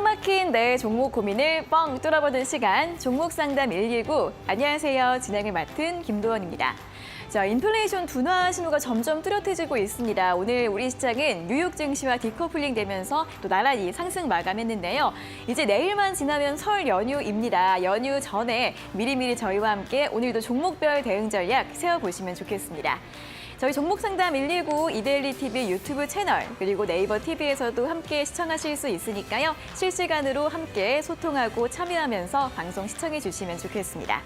꽉 막힌 내 종목 고민을 뻥 뚫어보는 시간, 종목 상담 119. 안녕하세요. 진행을 맡은 김도원입니다. 자, 인플레이션 둔화 신호가 점점 뚜렷해지고 있습니다. 오늘 우리 시장은 뉴욕 증시와 디커플링 되면서 또 나란히 상승 마감했는데요. 이제 내일만 지나면 설 연휴입니다. 연휴 전에 미리미리 저희와 함께 오늘도 종목별 대응 전략 세워보시면 좋겠습니다. 저희 종목 상담 119 이데일리 TV 유튜브 채널 그리고 네이버 TV에서도 함께 시청하실 수 있으니까요. 실시간으로 함께 소통하고 참여하면서 방송 시청해 주시면 좋겠습니다.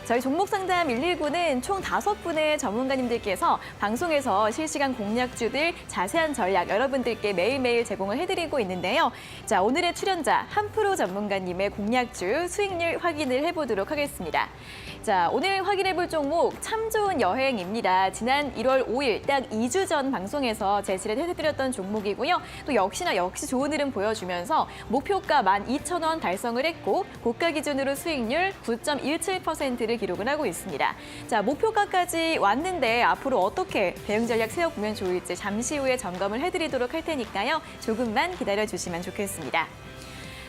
저희 종목 상담 119는 총 5분의 전문가님들께서 방송에서 실시간 공략주들 자세한 전략 여러분들께 매일매일 제공을 해드리고 있는데요. 자, 오늘의 출연자 한프로 전문가님의 공략주 수익률 확인을 해보도록 하겠습니다. 자, 오늘 확인해볼 종목 참 좋은 여행입니다. 지난 1월 5일 딱 2주 전 방송에서 제시를 해드렸던 종목이고요. 또 역시 좋은 흐름 보여주면서 목표가 12,000원 달성을 했고 고가 기준으로 수익률 9.17%를 기록을 하고 있습니다. 자, 목표가까지 왔는데 앞으로 어떻게 대응 전략 세워보면 좋을지 잠시 후에 점검을 해드리도록 할 테니까요. 조금만 기다려주시면 좋겠습니다.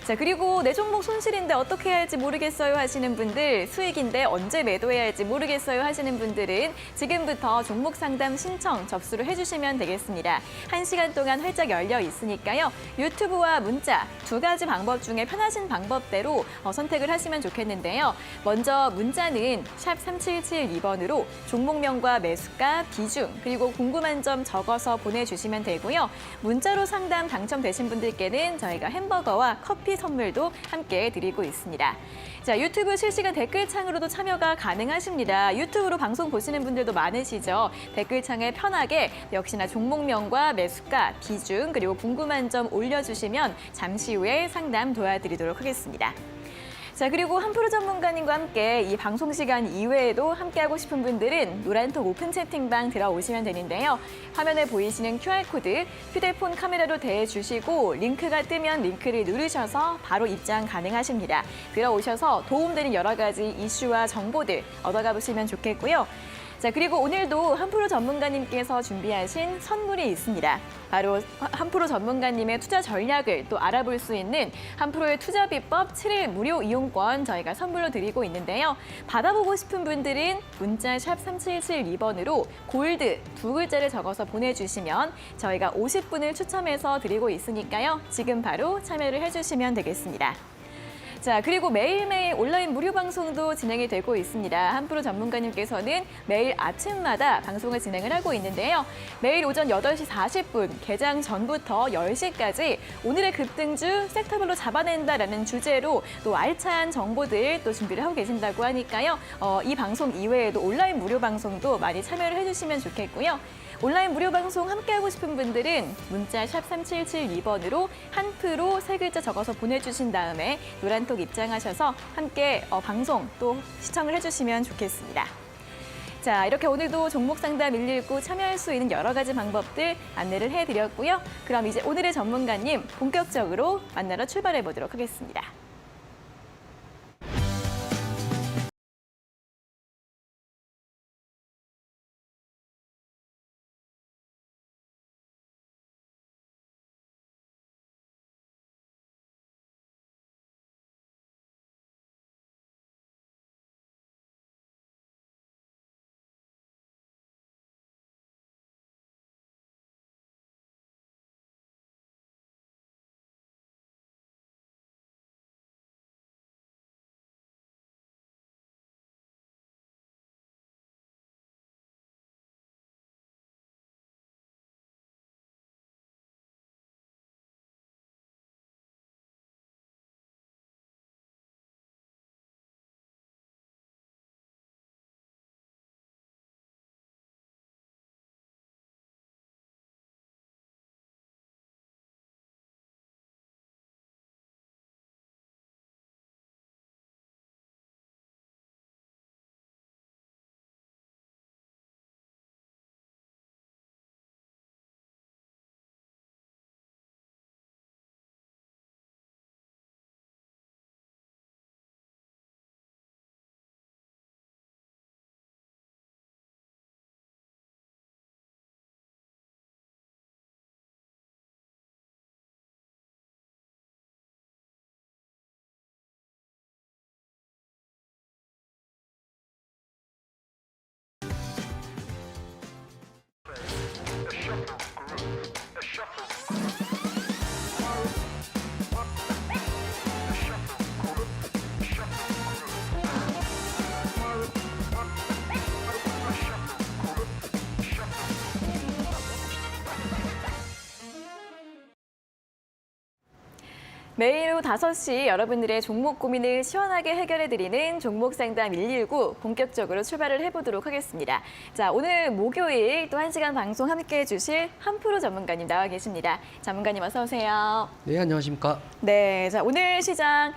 자, 그리고 내 종목 손실인데 어떻게 해야 할지 모르겠어요 하시는 분들, 수익인데 언제 매도해야 할지 모르겠어요 하시는 분들은 지금부터 종목 상담 신청 접수를 해주시면 되겠습니다. 1시간 동안 활짝 열려 있으니까요. 유튜브와 문자 두 가지 방법 중에 편하신 방법대로 선택을 하시면 좋겠는데요. 먼저 문자는 샵 3772번으로 종목명과 매수가, 비중, 그리고 궁금한 점 적어서 보내주시면 되고요. 문자로 상담 당첨되신 분들께는 저희가 햄버거와 커피 선물도 함께 드리고 있습니다. 자, 유튜브 실시간 댓글창으로도 참여가 가능하십니다. 유튜브로 방송 보시는 분들도 많으시죠. 댓글창에 편하게 역시나 종목명과 매수가, 비중, 그리고 궁금한 점 올려주시면 잠시 후에 상담 도와드리도록 하겠습니다. 자, 그리고 한프로 전문가님과 함께 이 방송 시간 이외에도 함께하고 싶은 분들은 노란톡 오픈 채팅방 들어오시면 되는데요. 화면에 보이시는 QR코드 휴대폰 카메라로 대주시고 링크가 뜨면 링크를 누르셔서 바로 입장 가능하십니다. 들어오셔서 도움되는 여러 가지 이슈와 정보들 얻어가 보시면 좋겠고요. 자, 그리고 오늘도 한프로 전문가님께서 준비하신 선물이 있습니다. 바로 한프로 전문가님의 투자 전략을 또 알아볼 수 있는 한프로의 투자 비법 7일 무료 이용권 저희가 선물로 드리고 있는데요. 받아보고 싶은 분들은 문자 샵 3772번으로 골드 두 글자를 적어서 보내주시면 저희가 50분을 추첨해서 드리고 있으니까요. 지금 바로 참여를 해주시면 되겠습니다. 자, 그리고 매일매일 온라인 무료 방송도 진행이 되고 있습니다. 한프로 전문가님께서는 매일 아침마다 방송을 진행을 하고 있는데요. 매일 오전 8시 40분, 개장 전부터 10시까지 오늘의 급등주 섹터별로 잡아낸다라는 주제로 또 알찬 정보들 또 준비를 하고 계신다고 하니까요. 이 방송 이외에도 온라인 무료 방송도 많이 참여를 해주시면 좋겠고요. 온라인 무료 방송 함께하고 싶은 분들은 문자 샵 3772번으로 한프로 세 글자 적어서 보내주신 다음에 노란톡 입장하셔서 함께 방송 또 시청을 해주시면 좋겠습니다. 자, 이렇게 오늘도 종목 상담 119 참여할 수 있는 여러 가지 방법들 안내를 해드렸고요. 그럼 이제 오늘의 전문가님 본격적으로 만나러 출발해 보도록 하겠습니다. 매일 오후 5시 여러분들의 종목 고민을 시원하게 해결해드리는 종목상담 119 본격적으로 출발을 해보도록 하겠습니다. 자, 오늘 목요일 또 1시간 방송 함께해 주실 한프로 전문가님 나와 계십니다. 전문가님 어서 오세요. 네, 안녕하십니까. 네, 자 오늘 시장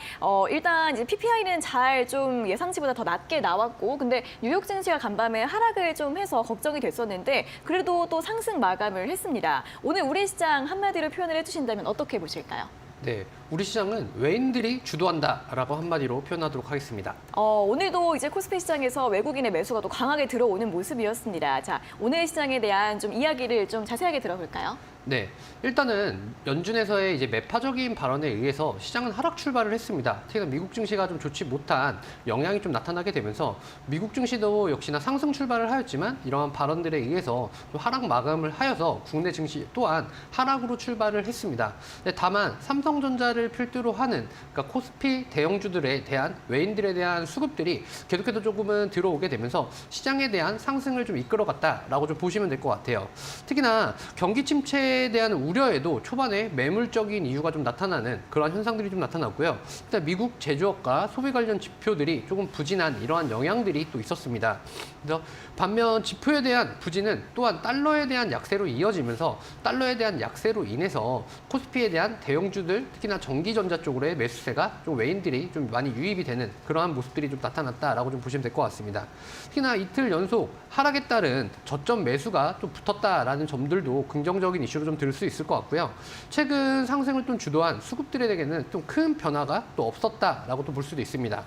일단 이제 PPI는 잘 좀 예상치보다 더 낮게 나왔고, 근데 뉴욕 증시가 간밤에 하락을 좀 해서 걱정이 됐었는데 그래도 또 상승 마감을 했습니다. 오늘 우리 시장 한마디로 표현을 해주신다면 어떻게 보실까요? 네, 우리 시장은 외인들이 주도한다라고 한마디로 표현하도록 하겠습니다. 오늘도 이제 코스피 시장에서 외국인의 매수가 또 강하게 들어오는 모습이었습니다. 자, 오늘 시장에 대한 좀 이야기를 좀 자세하게 들어볼까요? 네, 일단은 연준에서의 이제 매파적인 발언에 의해서 시장은 하락 출발을 했습니다. 특히나 미국 증시가 좀 좋지 못한 영향이 좀 나타나게 되면서 미국 증시도 역시나 상승 출발을 하였지만 이러한 발언들에 의해서 좀 하락 마감을 하여서 국내 증시 또한 하락으로 출발을 했습니다. 다만 삼성전자를 필두로 하는 그러니까 코스피 대형주들에 대한 외인들에 대한 수급들이 계속해서 조금은 들어오게 되면서 시장에 대한 상승을 좀 이끌어갔다라고 좀 보시면 될 것 같아요. 특히나 경기 침체 에 대한 우려에도 초반에 매물적인 이유가 좀 나타나는 그런 현상들이 좀 나타났고요. 일단 미국 제조업과 소비 관련 지표들이 조금 부진한 이러한 영향들이 또 있었습니다. 그래서 반면 지표에 대한 부진은 또한 달러에 대한 약세로 이어지면서 달러에 대한 약세로 인해서 코스피에 대한 대형주들, 특히나 전기전자 쪽으로의 매수세가 좀 외인들이 좀 많이 유입이 되는 그러한 모습들이 좀 나타났다라고 좀 보시면 될 것 같습니다. 특히나 이틀 연속 하락에 따른 저점 매수가 좀 붙었다라는 점들도 긍정적인 이슈로 좀 들 수 있을 것 같고요. 최근 상승을 좀 주도한 수급들에게는 좀 큰 변화가 또 없었다라고 또 볼 수도 있습니다.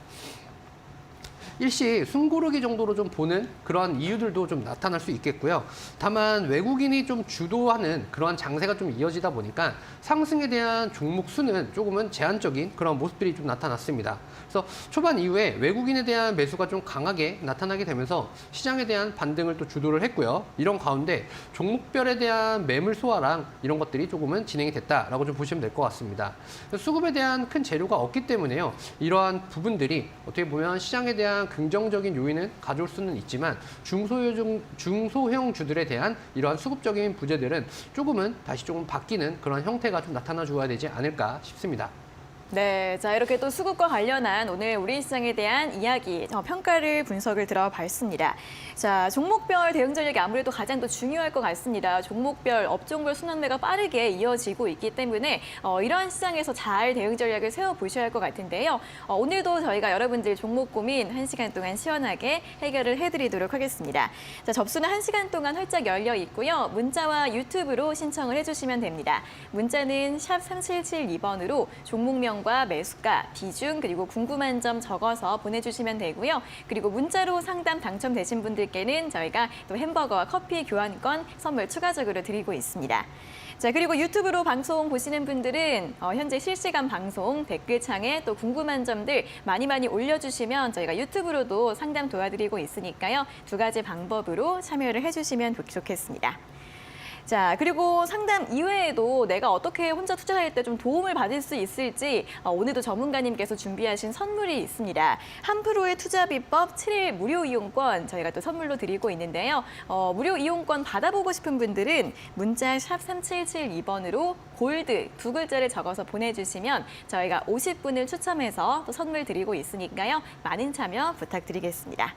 일시 숨고르기 정도로 좀 보는 그러한 이유들도 좀 나타날 수 있겠고요. 다만 외국인이 좀 주도하는 그러한 장세가 좀 이어지다 보니까 상승에 대한 종목 수는 조금은 제한적인 그런 모습들이 좀 나타났습니다. 그래서 초반 이후에 외국인에 대한 매수가 좀 강하게 나타나게 되면서 시장에 대한 반등을 또 주도를 했고요. 이런 가운데 종목별에 대한 매물 소화랑 이런 것들이 조금은 진행이 됐다라고 좀 보시면 될 것 같습니다. 수급에 대한 큰 재료가 없기 때문에요. 이러한 부분들이 어떻게 보면 시장에 대한 긍정적인 요인은 가져올 수는 있지만 중소형 주들에 대한 이러한 수급적인 부재들은 조금은 다시 조금 바뀌는 그런 형태가 좀 나타나 주어야 되지 않을까 싶습니다. 네, 자 이렇게 또 수급과 관련한 오늘 우리 시장에 대한 이야기, 평가를 분석을 들어봤습니다. 자, 종목별 대응 전략이 아무래도 가장 더 중요할 것 같습니다. 종목별, 업종별 순환매가 빠르게 이어지고 있기 때문에 이러한 시장에서 잘 대응 전략을 세워보셔야 할 것 같은데요. 오늘도 저희가 여러분들 종목 고민 1시간 동안 시원하게 해결을 해드리도록 하겠습니다. 자, 접수는 1시간 동안 활짝 열려 있고요. 문자와 유튜브로 신청을 해주시면 됩니다. 문자는 샵 3772번으로 종목명 과 매수가, 비중, 그리고 궁금한 점 적어서 보내주시면 되고요. 그리고 문자로 상담 당첨되신 분들께는 저희가 또 햄버거와 커피 교환권 선물 추가적으로 드리고 있습니다. 자, 그리고 유튜브로 방송 보시는 분들은 현재 실시간 방송 댓글창에 또 궁금한 점들 많이 올려주시면 저희가 유튜브로도 상담 도와드리고 있으니까요. 두 가지 방법으로 참여를 해주시면 좋겠습니다. 자, 그리고 상담 이외에도 내가 어떻게 혼자 투자할 때 좀 도움을 받을 수 있을지 오늘도 전문가님께서 준비하신 선물이 있습니다. 한프로의 투자 비법 7일 무료 이용권 저희가 또 선물로 드리고 있는데요. 무료 이용권 받아보고 싶은 분들은 문자 샵 3772번으로 골드 두 글자를 적어서 보내주시면 저희가 50분을 추첨해서 또 선물 드리고 있으니까요. 많은 참여 부탁드리겠습니다.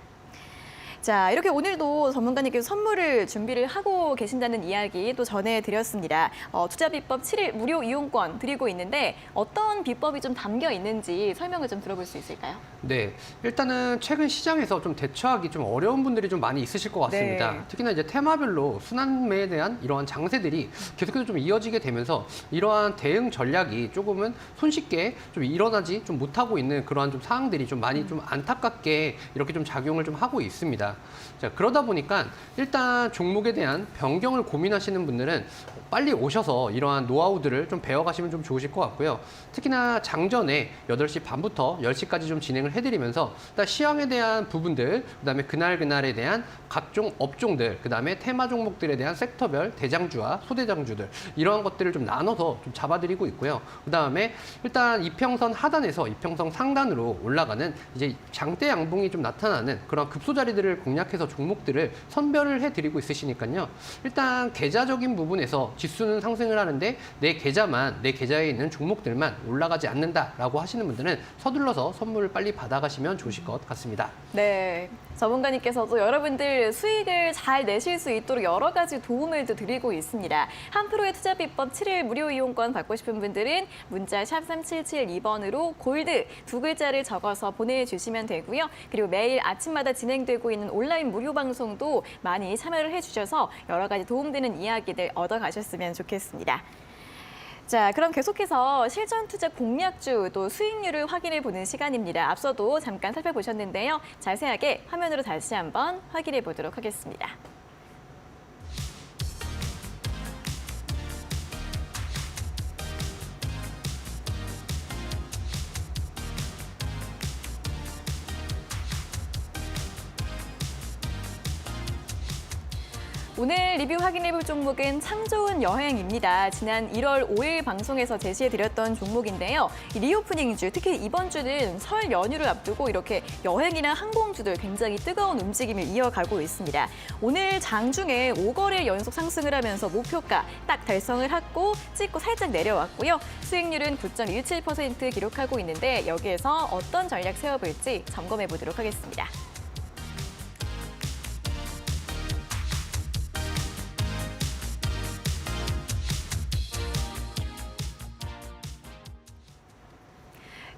자, 이렇게 오늘도 전문가님께서 선물을 준비를 하고 계신다는 이야기 또 전해드렸습니다. 투자 비법 7일 무료 이용권 드리고 있는데 어떤 비법이 좀 담겨 있는지 설명을 좀 들어볼 수 있을까요? 네, 일단은 최근 시장에서 좀 대처하기 좀 어려운 분들이 좀 많이 있으실 것 같습니다. 네. 특히나 이제 테마별로 순환매에 대한 이러한 장세들이 계속해서 좀 이어지게 되면서 이러한 대응 전략이 조금은 손쉽게 좀 일어나지 좀 못하고 있는 그러한 좀 상황들이 좀 많이 좀 안타깝게 이렇게 좀 작용을 좀 하고 있습니다. 자, 그러다 보니까 일단 종목에 대한 변경을 고민하시는 분들은 빨리 오셔서 이러한 노하우들을 좀 배워가시면 좀 좋으실 것 같고요. 특히나 장전에 8시 반부터 10시까지 좀 진행을 해드리면서 일단 시황에 대한 부분들, 그다음에 그날에 대한 각종 업종들, 그다음에 테마 종목들에 대한 섹터별 대장주와 소대장주들 이러한 것들을 좀 나눠서 좀 잡아드리고 있고요. 그다음에 일단 이평선 하단에서 이평선 상단으로 올라가는 이제 장대 양봉이 좀 나타나는 그런 급소 자리들을 공략해서 종목들을 선별을 해드리고 있으시니까요. 일단 계좌적인 부분에서 지수는 상승을 하는데 내 계좌에 있는 종목들만 올라가지 않는다라고 하시는 분들은 서둘러서 선물을 빨리 받아가시면 좋으실 것 같습니다. 네, 전문가님께서도 여러분들 수익을 잘 내실 수 있도록 여러 가지 도움을 또 드리고 있습니다. 한 프로의 투자 비법 7일 무료 이용권 받고 싶은 분들은 문자 샵 3772번으로 골드 두 글자를 적어서 보내주시면 되고요. 그리고 매일 아침마다 진행되고 있는 온라인 무료 방송도 많이 참여를 해주셔서 여러 가지 도움되는 이야기들 얻어가셨으면 좋겠습니다. 자, 그럼 계속해서 실전 투자 공략주 또 수익률을 확인해 보는 시간입니다. 앞서도 잠깐 살펴보셨는데요. 자세하게 화면으로 다시 한번 확인해 보도록 하겠습니다. 오늘 리뷰 확인해볼 종목은 참 좋은 여행입니다. 지난 1월 5일 방송에서 제시해드렸던 종목인데요. 이 리오프닝주, 특히 이번 주는 설 연휴를 앞두고 이렇게 여행이나 항공주들 굉장히 뜨거운 움직임을 이어가고 있습니다. 오늘 장중에 5거래 연속 상승을 하면서 목표가 딱 달성을 하고 찍고 살짝 내려왔고요. 수익률은 9.17% 기록하고 있는데 여기에서 어떤 전략 세워볼지 점검해 보도록 하겠습니다.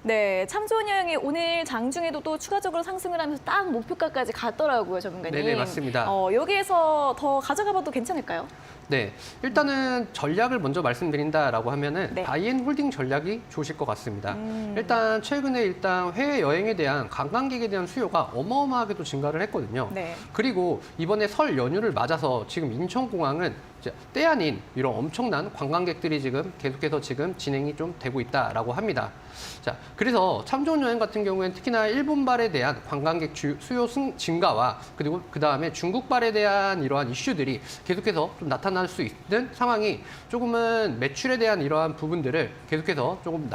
네, 참 좋은 여행이 오늘 장중에도 또 추가적으로 상승을 하면서 딱 목표가까지 갔더라고요, 전문가님. 네네, 맞습니다. 여기에서 더 가져가봐도 괜찮을까요? 네, 일단은 전략을 먼저 말씀드린다라고 하면은 네. 바이앤홀딩 전략이 좋으실 것 같습니다. 일단 최근에 해외 여행에 대한 관광객에 대한 수요가 어마어마하게도 증가를 했거든요. 네. 그리고 이번에 설 연휴를 맞아서 지금 인천공항은 이제 때 아닌 이런 엄청난 관광객들이 지금 계속해서 지금 진행이 좀 되고 있다라고 합니다. 자, 그래서 참 좋은 여행 같은 경우에는 특히나 일본발에 대한 관광객 수요 증가와 그리고 그 다음에 중국발에 대한 이러한 이슈들이 계속해서 좀 나타날 수 있는 상황이 조금은 매출에 대한 이러한 부분들을 계속해서 조금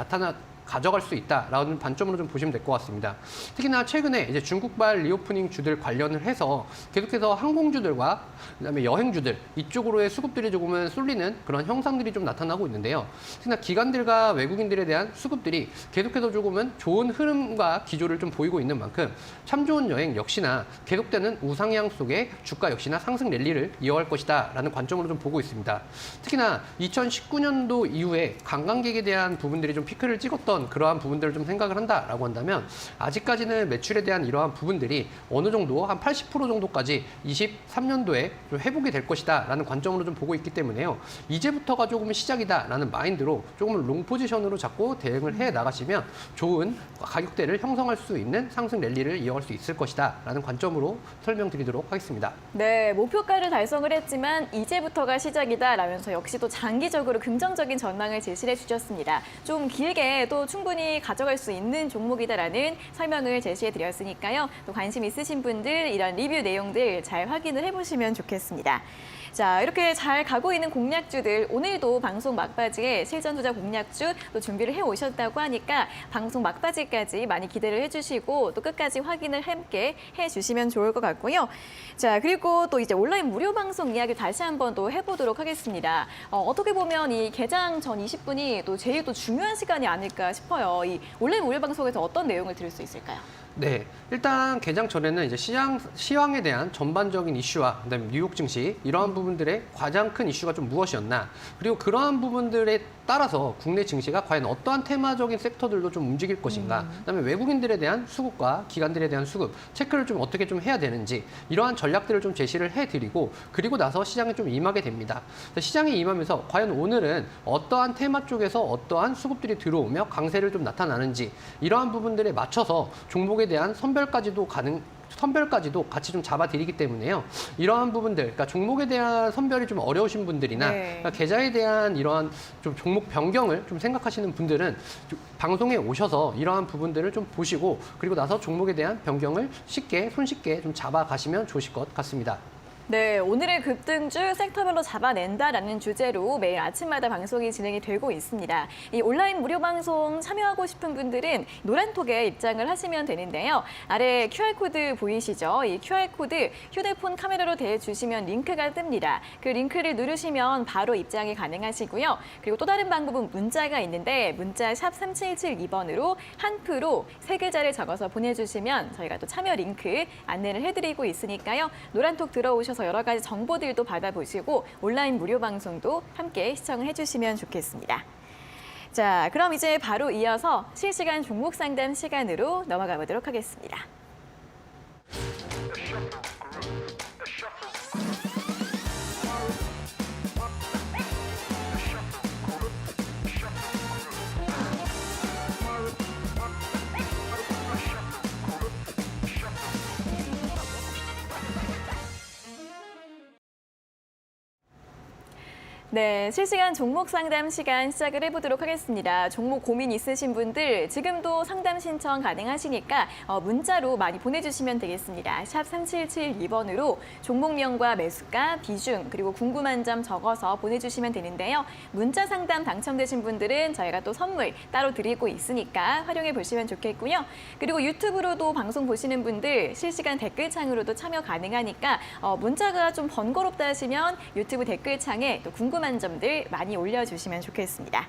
가져갈 수 있다라는 관점으로 좀 보시면 될 것 같습니다. 특히나 최근에 이제 중국발 리오프닝 주들 관련을 해서 계속해서 항공주들과 그다음에 여행주들 이쪽으로의 수급들이 조금은 쏠리는 그런 형상들이 좀 나타나고 있는데요. 특히나 기관들과 외국인들에 대한 수급들이 계속해서 조금은 좋은 흐름과 기조를 좀 보이고 있는 만큼 참 좋은 여행 역시나 계속되는 우상향 속에 주가 역시나 상승 랠리를 이어갈 것이다라는 관점으로 좀 보고 있습니다. 특히나 2019년도 이후에 관광객에 대한 부분들이 좀 피크를 찍었던 그러한 부분들을 좀 생각을 한다라고 한다면 아직까지는 매출에 대한 이러한 부분들이 어느 정도 한 80% 정도까지 23년도에 좀 회복이 될 것이다라는 관점으로 좀 보고 있기 때문에요. 이제부터가 조금 시작이다라는 마인드로 조금 롱 포지션으로 잡고 대응을 해 나가시면 좋은 가격대를 형성할 수 있는 상승 랠리를 이어갈 수 있을 것이다라는 관점으로 설명드리도록 하겠습니다. 네, 목표가를 달성을 했지만 이제부터가 시작이다라면서 역시 또 장기적으로 긍정적인 전망을 제시해 주셨습니다. 좀 길게 또 충분히 가져갈 수 있는 종목이다라는 설명을 제시해 드렸으니까요. 또 관심 있으신 분들 이런 리뷰 내용들 잘 확인을 해보시면 좋겠습니다. 자, 이렇게 잘 가고 있는 공략주들 오늘도 방송 막바지에 실전 투자 공략주 또 준비를 해오셨다고 하니까 방송 막바지까지 많이 기대를 해주시고 또 끝까지 확인을 함께 해주시면 좋을 것 같고요. 자, 그리고 또 이제 온라인 무료 방송 이야기 다시 한번 또 해보도록 하겠습니다. 어떻게 보면 이 개장 전 20분이 또 제일 또 중요한 시간이 아닐까 싶어요. 이 온라인 무료 방송에서 어떤 내용을 들을 수 있을까요? 네, 일단 개장 전에는 이제 시황에 대한 전반적인 이슈와 그다음에 뉴욕 증시 이러한 부분들의 가장 큰 이슈가 좀 무엇이었나, 그리고 그러한 부분들에 따라서 국내 증시가 과연 어떠한 테마적인 섹터들도 좀 움직일 것인가, 그다음에 외국인들에 대한 수급과 기관들에 대한 수급 체크를 좀 어떻게 좀 해야 되는지 이러한 전략들을 좀 제시를 해드리고 그리고 나서 시장에 좀 임하게 됩니다. 시장에 임하면서 과연 오늘은 어떠한 테마 쪽에서 어떠한 수급들이 들어오며 강세를 좀 나타나는지 이러한 부분들에 맞춰서 종목에 대한 선별까지도 같이 좀 잡아드리기 때문에요. 이러한 부분들, 그러니까 종목에 대한 선별이 좀 어려우신 분들이나 네. 그러니까 계좌에 대한 이러한 좀 종목 변경을 좀 생각하시는 분들은 방송에 오셔서 이러한 부분들을 좀 보시고 그리고 나서 종목에 대한 변경을 손쉽게 좀 잡아가시면 좋으실 것 같습니다. 네, 오늘의 급등주 섹터별로 잡아낸다라는 주제로 매일 아침마다 방송이 진행이 되고 있습니다. 이 온라인 무료 방송 참여하고 싶은 분들은 노란톡에 입장을 하시면 되는데요. 아래 QR코드 보이시죠? 이 QR코드 휴대폰 카메라로 대주시면 링크가 뜹니다. 그 링크를 누르시면 바로 입장이 가능하시고요. 그리고 또 다른 방법은 문자가 있는데 문자 샵 3772번으로 한프로 3글자를 적어서 보내주시면 저희가 또 참여 링크 안내를 해드리고 있으니까요. 노란톡 들어오셔서 여러 가지 정보들도 받아보시고 온라인 무료 방송도 함께 시청을 해주시면 좋겠습니다. 자, 그럼 이제 바로 이어서 실시간 종목 상담 시간으로 넘어가 보도록 하겠습니다. 네, 실시간 종목 상담 시간 시작을 해보도록 하겠습니다. 종목 고민 있으신 분들 지금도 상담 신청 가능하시니까 문자로 많이 보내주시면 되겠습니다. 샵 3772번으로 종목명과 매수가, 비중, 그리고 궁금한 점 적어서 보내주시면 되는데요. 문자 상담 당첨되신 분들은 저희가 또 선물 따로 드리고 있으니까 활용해 보시면 좋겠고요. 그리고 유튜브로도 방송 보시는 분들 실시간 댓글창으로도 참여 가능하니까 문자가 좀 번거롭다 하시면 유튜브 댓글창에 또 궁금한 점들 많이 올려주시면 좋겠습니다.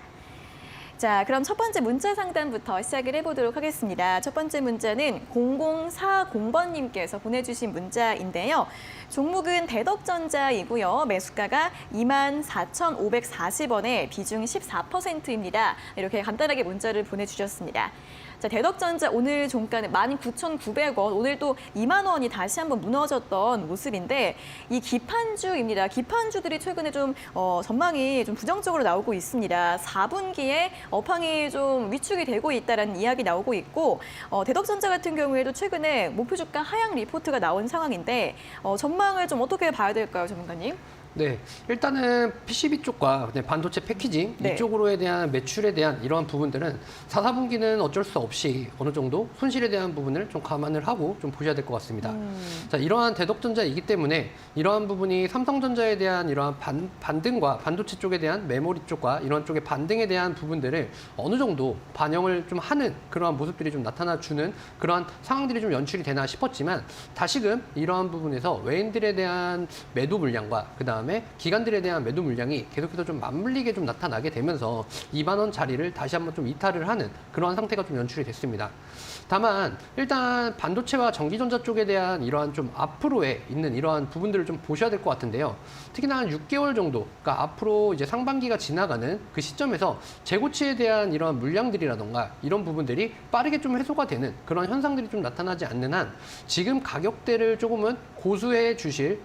자, 그럼 첫 번째 문자 상담부터 시작을 해보도록 하겠습니다. 첫 번째 문자는 0040번님께서 보내주신 문자인데요. 종목은 대덕전자이고요. 매수가가 24,540원에 비중 14%입니다. 이렇게 간단하게 문자를 보내주셨습니다. 자, 대덕전자 오늘 종가는 19,900원, 오늘 또 2만 원이 다시 한번 무너졌던 모습인데 이 기판주입니다. 기판주들이 최근에 좀 전망이 좀 부정적으로 나오고 있습니다. 4분기에 업황이 좀 위축이 되고 있다는 이야기 나오고 있고 대덕전자 같은 경우에도 최근에 목표 주가 하향 리포트가 나온 상황인데 전망을 좀 어떻게 봐야 될까요, 전문가님? 네, 일단은 PCB 쪽과 반도체 패키징 네. 이쪽으로에 대한 매출에 대한 이러한 부분들은 4, 4분기는 어쩔 수 없이 어느 정도 손실에 대한 부분을 좀 감안을 하고 좀 보셔야 될 것 같습니다. 자, 이러한 대덕전자이기 때문에 이러한 부분이 삼성전자에 대한 이러한 반등과 반도체 쪽에 대한 메모리 쪽과 이러한 쪽의 반등에 대한 부분들을 어느 정도 반영을 좀 하는 그러한 모습들이 좀 나타나주는 그러한 상황들이 좀 연출이 되나 싶었지만 다시금 이러한 부분에서 외인들에 대한 매도 물량과 그다음에 기관들에 대한 매도 물량이 계속해서 좀 맞물리게 좀 나타나게 되면서 2만 원 자리를 다시 한번 좀 이탈을 하는 그러한 상태가 좀 연출이 됐습니다. 다만 일단 반도체와 전기전자 쪽에 대한 이러한 좀 앞으로에 있는 이러한 부분들을 좀 보셔야 될 것 같은데요. 특히나 한 6개월 정도, 그러니까 앞으로 이제 상반기가 지나가는 그 시점에서 재고치에 대한 이러한 물량들이라던가 이런 부분들이 빠르게 좀 해소가 되는 그런 현상들이 좀 나타나지 않는 한 지금 가격대를 조금은 고수해 주실,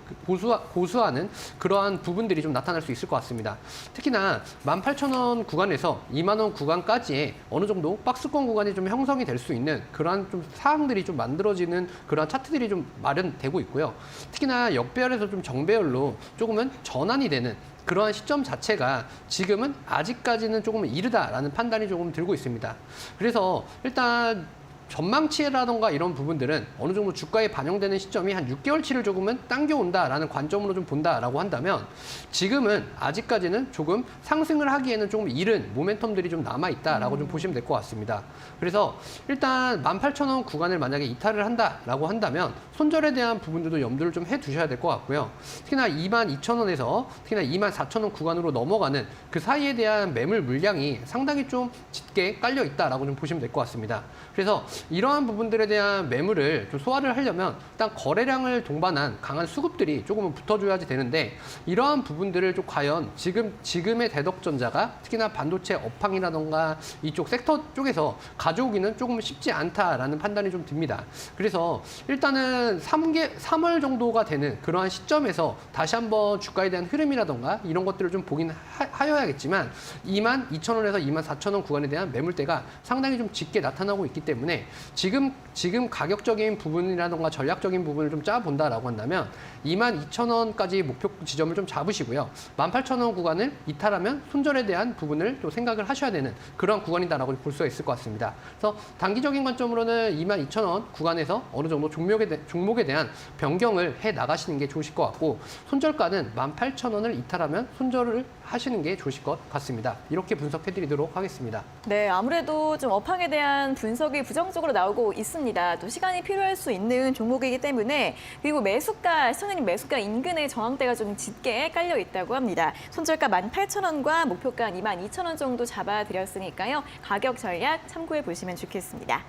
고수하는 그러한 부분들이 좀 나타날 수 있을 것 같습니다. 특히나 18,000원 구간에서 2만 원 구간까지의 어느 정도 박스권 구간이 좀 형성이 될 수 있는 그러한 좀 사항들이 좀 만들어지는 그러한 차트들이 좀 마련되고 있고요. 특히나 역배열에서 좀 정배열로 조금은 전환이 되는 그러한 시점 자체가 지금은 아직까지는 조금 이르다라는 판단이 조금 들고 있습니다. 그래서 일단 전망치라던가 이런 부분들은 어느 정도 주가에 반영되는 시점이 한 6개월치를 조금은 당겨온다라는 관점으로 좀 본다라고 한다면 지금은 아직까지는 조금 상승을 하기에는 조금 이른 모멘텀들이 좀 남아있다라고 좀 보시면 될 것 같습니다. 그래서 일단 18,000원 구간을 만약에 이탈을 한다라고 한다면 손절에 대한 부분들도 염두를 좀 해두셔야 될 것 같고요. 특히나 22,000원에서 특히나 24,000원 구간으로 넘어가는 그 사이에 대한 매물 물량이 상당히 좀 짙게 깔려 있다라고 좀 보시면 될 것 같습니다. 그래서 이러한 부분들에 대한 매물을 좀 소화를 하려면 일단 거래량을 동반한 강한 수급들이 조금은 붙어줘야지 되는데 이러한 부분들을 좀 과연 지금의 대덕전자가 특히나 반도체 업황이라던가 이쪽 섹터 쪽에서 가져오기는 조금 쉽지 않다라는 판단이 좀 듭니다. 그래서 일단은 3월 정도가 되는 그러한 시점에서 다시 한번 주가에 대한 흐름이라던가 이런 것들을 좀 보긴 하여야겠지만 22,000원에서 24,000원 구간에 대한 매물대가 상당히 좀 짙게 나타나고 있기 때문에 때문에 지금 가격적인 부분이라던가 전략적인 부분을 좀 짜본다라고 한다면 22,000원까지 목표 지점을 좀 잡으시고요. 18,000원 구간을 이탈하면 손절에 대한 부분을 또 생각을 하셔야 되는 그런 구간이다라고 볼 수가 있을 것 같습니다. 그래서 단기적인 관점으로는 22,000원 구간에서 어느 정도 종목에 대한 변경을 해 나가시는 게 좋으실 것 같고 손절가는 18,000원을 이탈하면 손절을 하시는 게 좋으실 것 같습니다. 이렇게 분석해 드리도록 하겠습니다. 네, 아무래도 좀 업황에 대한 분석이 부정적으로 나오고 있습니다. 또 시간이 필요할 수 있는 종목이기 때문에 그리고 시청자님 매수가 인근에 저항대가 좀 짙게 깔려 있다고 합니다. 손절가 18,000원과 목표가 22,000원 정도 잡아드렸으니까요. 가격 전략 참고해 보시면 좋겠습니다.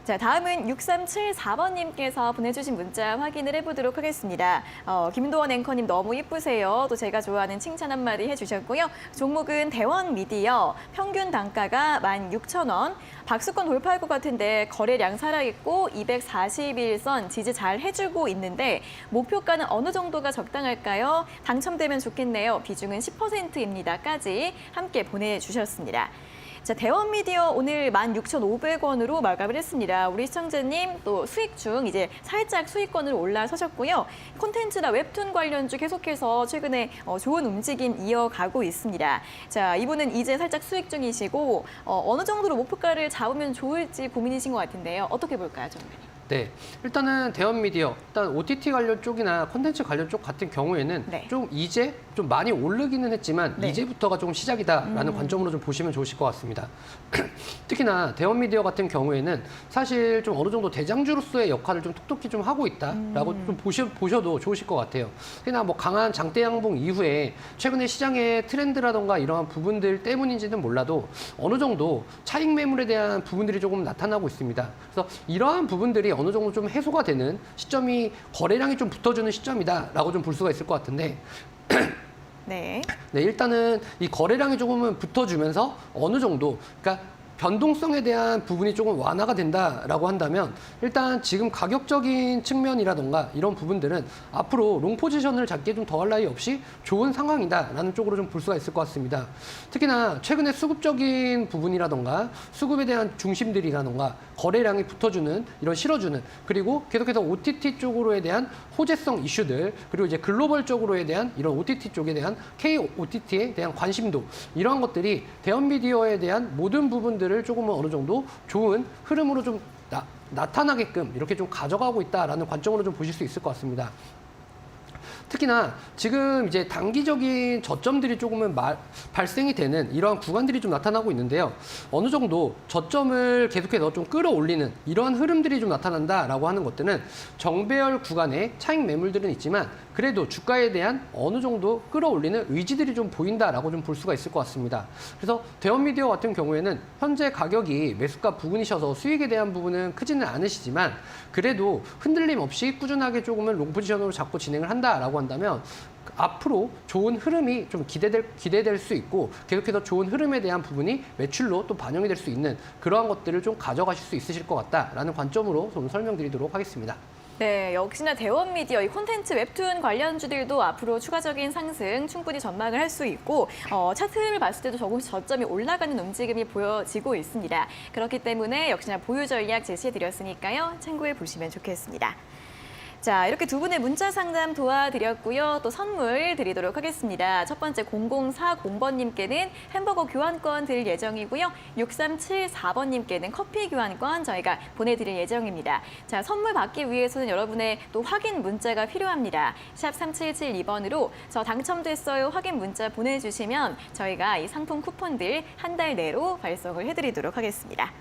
자, 다음은 6374번님께서 보내주신 문자 확인을 해보도록 하겠습니다. 김도원 앵커님 너무 예쁘세요. 또 제가 좋아하는 칭찬 한마디 해주셨고요. 종목은 대원미디어, 평균 단가가 16,000원. 박스권 돌파할 것 같은데 거래량 살아있고 241선 지지 잘 해주고 있는데 목표가는 어느 정도가 적당할까요? 당첨되면 좋겠네요. 비중은 10%입니다.까지 함께 보내주셨습니다. 자, 대원미디어 오늘 16,500원으로 마감을 했습니다. 우리 시청자님 또 수익 중 이제 살짝 수익권으로 올라서셨고요. 콘텐츠나 웹툰 관련주 계속해서 최근에 좋은 움직임 이어가고 있습니다. 자, 이분은 이제 살짝 수익 중이시고 어느 정도로 목표가를 잡으면 좋을지 고민이신 것 같은데요. 어떻게 볼까요, 정말요? 네, 일단은 대원미디어, 일단 OTT 관련 쪽이나 콘텐츠 관련 쪽 같은 경우에는 네. 좀 이제 좀 많이 오르기는 했지만 네. 이제부터가 좀 시작이다라는 관점으로 좀 보시면 좋으실 것 같습니다. 특히나 대원미디어 같은 경우에는 사실 좀 어느 정도 대장주로서의 역할을 좀 톡톡히 좀 하고 있다라고 좀 보셔도 좋으실 것 같아요. 특히나 뭐 강한 장대 양봉 이후에 최근에 시장의 트렌드라던가 이러한 부분들 때문인지는 몰라도 어느 정도 차익 매물에 대한 부분들이 조금 나타나고 있습니다. 그래서 이러한 부분들이 어느 정도 좀 해소가 되는 시점이 거래량이 좀 붙어주는 시점이다라고 좀 볼 수가 있을 것 같은데 네. 네, 일단은 이 거래량이 조금은 붙어주면서 어느 정도, 그러니까 변동성에 대한 부분이 조금 완화가 된다라고 한다면 일단 지금 가격적인 측면이라던가 이런 부분들은 앞으로 롱 포지션을 잡기에 좀 더할 나위 없이 좋은 상황이다라는 쪽으로 좀 볼 수가 있을 것 같습니다. 특히나 최근에 수급적인 부분이라던가 수급에 대한 중심들이라던가 거래량이 붙어주는 이런 실어주는 그리고 계속해서 OTT 쪽으로에 대한 호재성 이슈들 그리고 이제 글로벌적으로에 대한 이런 OTT 쪽에 대한 KOTT에 대한 관심도 이러한 것들이 대원미디어에 대한 모든 부분들을 조금은 어느 정도 좋은 흐름으로 좀 나타나게끔 이렇게 좀 가져가고 있다라는 관점으로 좀 보실 수 있을 것 같습니다. 특히나 지금 이제 단기적인 저점들이 조금은 발생이 되는 이러한 구간들이 좀 나타나고 있는데요. 어느 정도 저점을 계속해서 좀 끌어올리는 이러한 흐름들이 좀 나타난다라고 하는 것들은 정배열 구간의 차익 매물들은 있지만 그래도 주가에 대한 어느 정도 끌어올리는 의지들이 좀 보인다라고 좀 볼 수가 있을 것 같습니다. 그래서 대원미디어 같은 경우에는 현재 가격이 매수가 부근이셔서 수익에 대한 부분은 크지는 않으시지만 그래도 흔들림 없이 꾸준하게 조금은 롱 포지션으로 잡고 진행을 한다라고 한다면 앞으로 좋은 흐름이 좀 기대될 수 있고 계속해서 좋은 흐름에 대한 부분이 매출로 또 반영이 될 수 있는 그러한 것들을 좀 가져가실 수 있으실 것 같다라는 관점으로 좀 설명드리도록 하겠습니다. 네, 역시나 대원미디어, 이 콘텐츠 웹툰 관련주들도 앞으로 추가적인 상승 충분히 전망을 할 수 있고 차트를 봤을 때도 조금씩 저점이 올라가는 움직임이 보여지고 있습니다. 그렇기 때문에 역시나 보유 전략 제시해드렸으니까요. 참고해 보시면 좋겠습니다. 자, 이렇게 두 분의 문자 상담 도와드렸고요. 또 선물 드리도록 하겠습니다. 첫 번째 0040번님께는 햄버거 교환권 드릴 예정이고요. 6374번님께는 커피 교환권 저희가 보내드릴 예정입니다. 자, 선물 받기 위해서는 여러분의 또 확인 문자가 필요합니다. 샵 3772번으로 저 당첨됐어요 확인 문자 보내주시면 저희가 이 상품 쿠폰들 한 달 내로 발송을 해드리도록 하겠습니다.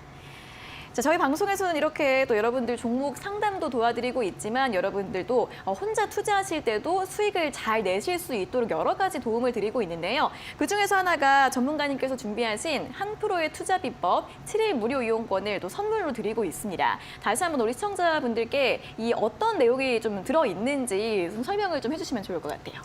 자, 저희 방송에서는 이렇게 또 여러분들 종목 상담도 도와드리고 있지만 여러분들도 혼자 투자하실 때도 수익을 잘 내실 수 있도록 여러 가지 도움을 드리고 있는데요. 그중에서 하나가 전문가님께서 준비하신 한 프로의 투자 비법 7일 무료 이용권을 또 선물로 드리고 있습니다. 다시 한번 우리 시청자분들께 이 어떤 내용이 좀 들어있는지 좀 설명을 좀 해주시면 좋을 것 같아요.